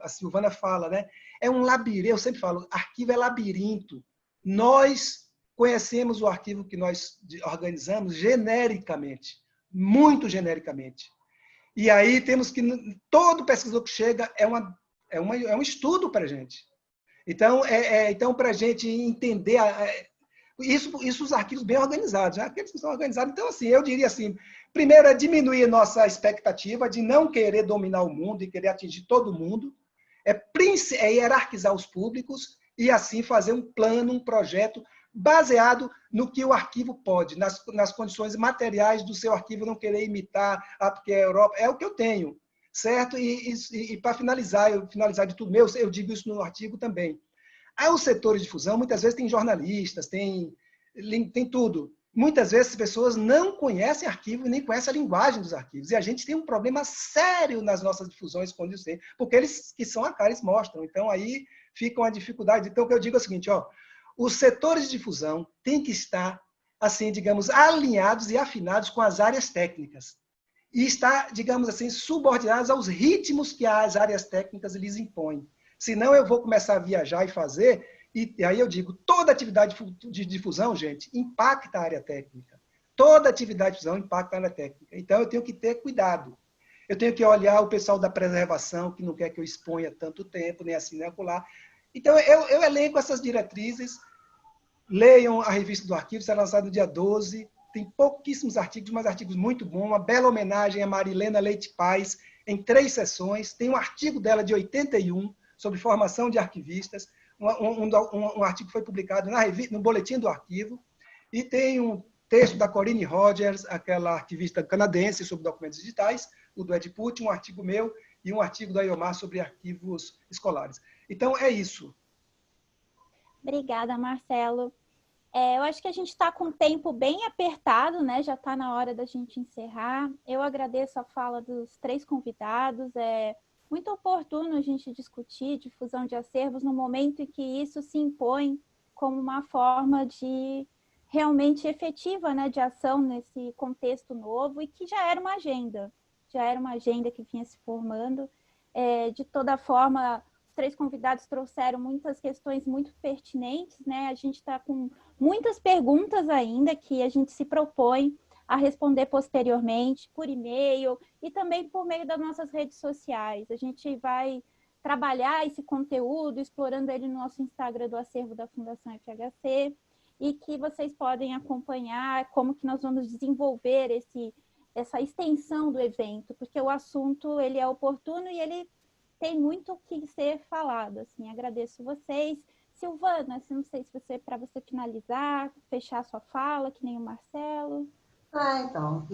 Silvana fala, né? É um labirinto, eu sempre falo, arquivo é labirinto. Nós conhecemos o arquivo que nós organizamos genericamente, muito genericamente. E aí temos que, todo pesquisador que chega é um estudo para a gente. Então, para a gente entender isso os arquivos bem organizados, né? Aqueles que são organizados. Então, assim, eu diria assim, primeiro é diminuir nossa expectativa de não querer dominar o mundo e querer atingir todo mundo, é hierarquizar os públicos e, assim, fazer um plano, um projeto baseado no que o arquivo pode, nas condições materiais do seu arquivo, não querer imitar, porque a Europa é o que eu tenho, certo? E para finalizar de tudo meu, eu digo isso no artigo também. Os setores de difusão, muitas vezes tem jornalistas, tem tudo. Muitas vezes as pessoas não conhecem arquivo e nem conhecem a linguagem dos arquivos. E a gente tem um problema sério nas nossas difusões, porque eles que são a cara, eles mostram. Então, aí fica uma dificuldade. Então, o que eu digo é o seguinte, os setores de difusão têm que estar, assim, digamos, alinhados e afinados com as áreas técnicas. E estar, digamos assim, subordinados aos ritmos que as áreas técnicas lhes impõem. Senão eu vou começar a viajar e fazer, e aí eu digo, toda atividade de difusão, gente, impacta a área técnica. Toda atividade de difusão impacta a área técnica. Então eu tenho que ter cuidado. Eu tenho que olhar o pessoal da preservação, que não quer que eu exponha tanto tempo, nem assim, nem acolá. Então eu elenco essas diretrizes, leiam a revista do arquivo, será lançada no dia 12, tem pouquíssimos artigos, mas artigos muito bons, uma bela homenagem a Marilena Leite Paz, em 3 sessões, tem um artigo dela de 81, sobre formação de arquivistas, um artigo que foi publicado no Boletim do Arquivo, e tem texto da Corinne Rogers, aquela arquivista canadense sobre documentos digitais, o do Ed Pucci, um artigo meu e um artigo da Iomar sobre arquivos escolares. Então, é isso.
Obrigada, Marcelo. Eu acho que a gente está com o tempo bem apertado, né? Já está na hora da gente encerrar. Eu agradeço a fala dos 3 convidados. É muito oportuno a gente discutir difusão de acervos no momento em que isso se impõe como uma forma de realmente efetiva, né, de ação nesse contexto novo e que já era uma agenda que vinha se formando. De toda forma, os 3 convidados trouxeram muitas questões muito pertinentes, né? A gente está com muitas perguntas ainda que a gente se propõe a responder posteriormente por e-mail e também por meio das nossas redes sociais. A gente vai trabalhar esse conteúdo, explorando ele no nosso Instagram do Acervo da Fundação FHC, e que vocês podem acompanhar como que nós vamos desenvolver essa extensão do evento, porque o assunto ele é oportuno e ele tem muito o que ser falado. Assim, agradeço vocês. Silvana, não sei se para você finalizar, fechar sua fala, que nem o Marcelo.
Então,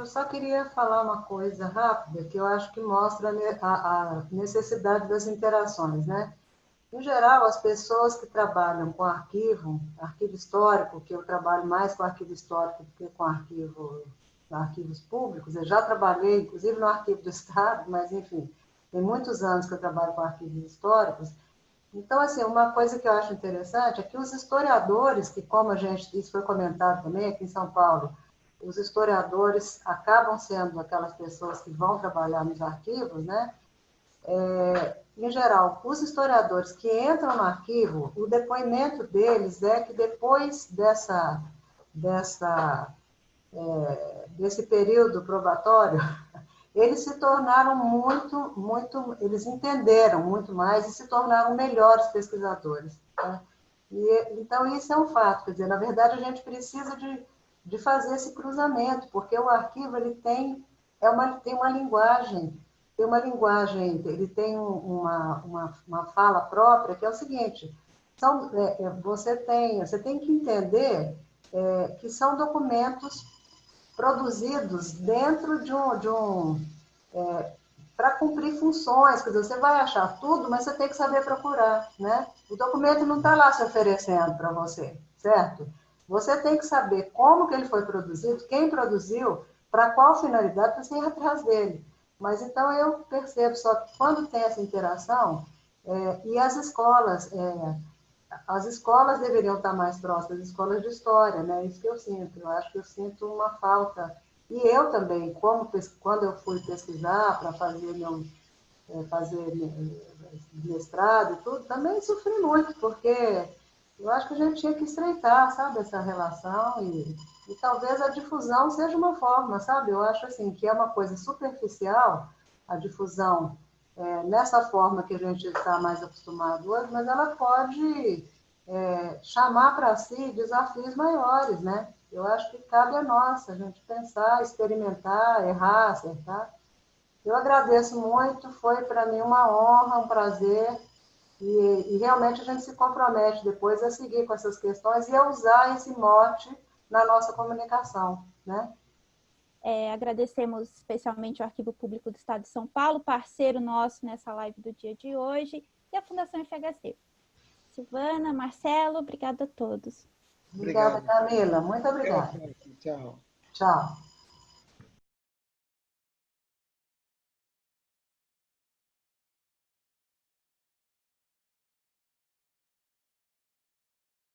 só queria falar uma coisa rápida, que eu acho que mostra a necessidade das interações, né? Em geral, as pessoas que trabalham com arquivo histórico, que eu trabalho mais com arquivo histórico do que com arquivos públicos, eu já trabalhei, inclusive, no Arquivo do Estado, mas, enfim, tem muitos anos que eu trabalho com arquivos históricos. Então, assim, uma coisa que eu acho interessante é que os historiadores, que como isso foi comentado também aqui em São Paulo, os historiadores acabam sendo aquelas pessoas que vão trabalhar nos arquivos, né? Em geral, os historiadores que entram no arquivo, o depoimento deles é que depois desse período probatório, eles se tornaram eles entenderam muito mais e se tornaram melhores pesquisadores. Tá? Então, isso é um fato. Quer dizer, na verdade, a gente precisa de fazer esse cruzamento, porque o arquivo ele tem uma linguagem, ele tem uma fala própria, que é o seguinte, você tem que entender que são documentos produzidos dentro para cumprir funções, quer dizer, você vai achar tudo, mas você tem que saber procurar, né? O documento não está lá se oferecendo para você, certo? Você tem que saber como que ele foi produzido, quem produziu, para qual finalidade, para você ir atrás dele. Mas então eu percebo só que quando tem essa interação, e as escolas deveriam estar mais próximas, as escolas de história, né? Isso que eu sinto. Eu acho que eu sinto uma falta. E eu também, quando eu fui pesquisar para fazer mestrado e tudo, também sofri muito, porque eu acho que a gente tinha que estreitar, sabe, essa relação e talvez a difusão seja uma forma, sabe? Eu acho assim que é uma coisa superficial a difusão nessa forma que a gente está mais acostumado hoje, mas ela pode chamar para si desafios maiores, né? Eu acho que cabe a nós, a gente pensar, experimentar, errar, acertar. Eu agradeço muito, foi para mim uma honra, um prazer, e realmente a gente se compromete depois a seguir com essas questões e a usar esse mote na nossa comunicação, né?
Agradecemos especialmente o Arquivo Público do Estado de São Paulo, parceiro nosso nessa live do dia de hoje, e a Fundação FHC. Silvana, Marcelo, obrigada a todos.
Obrigada, Camila. Muito obrigada.
Tchau.
Tchau.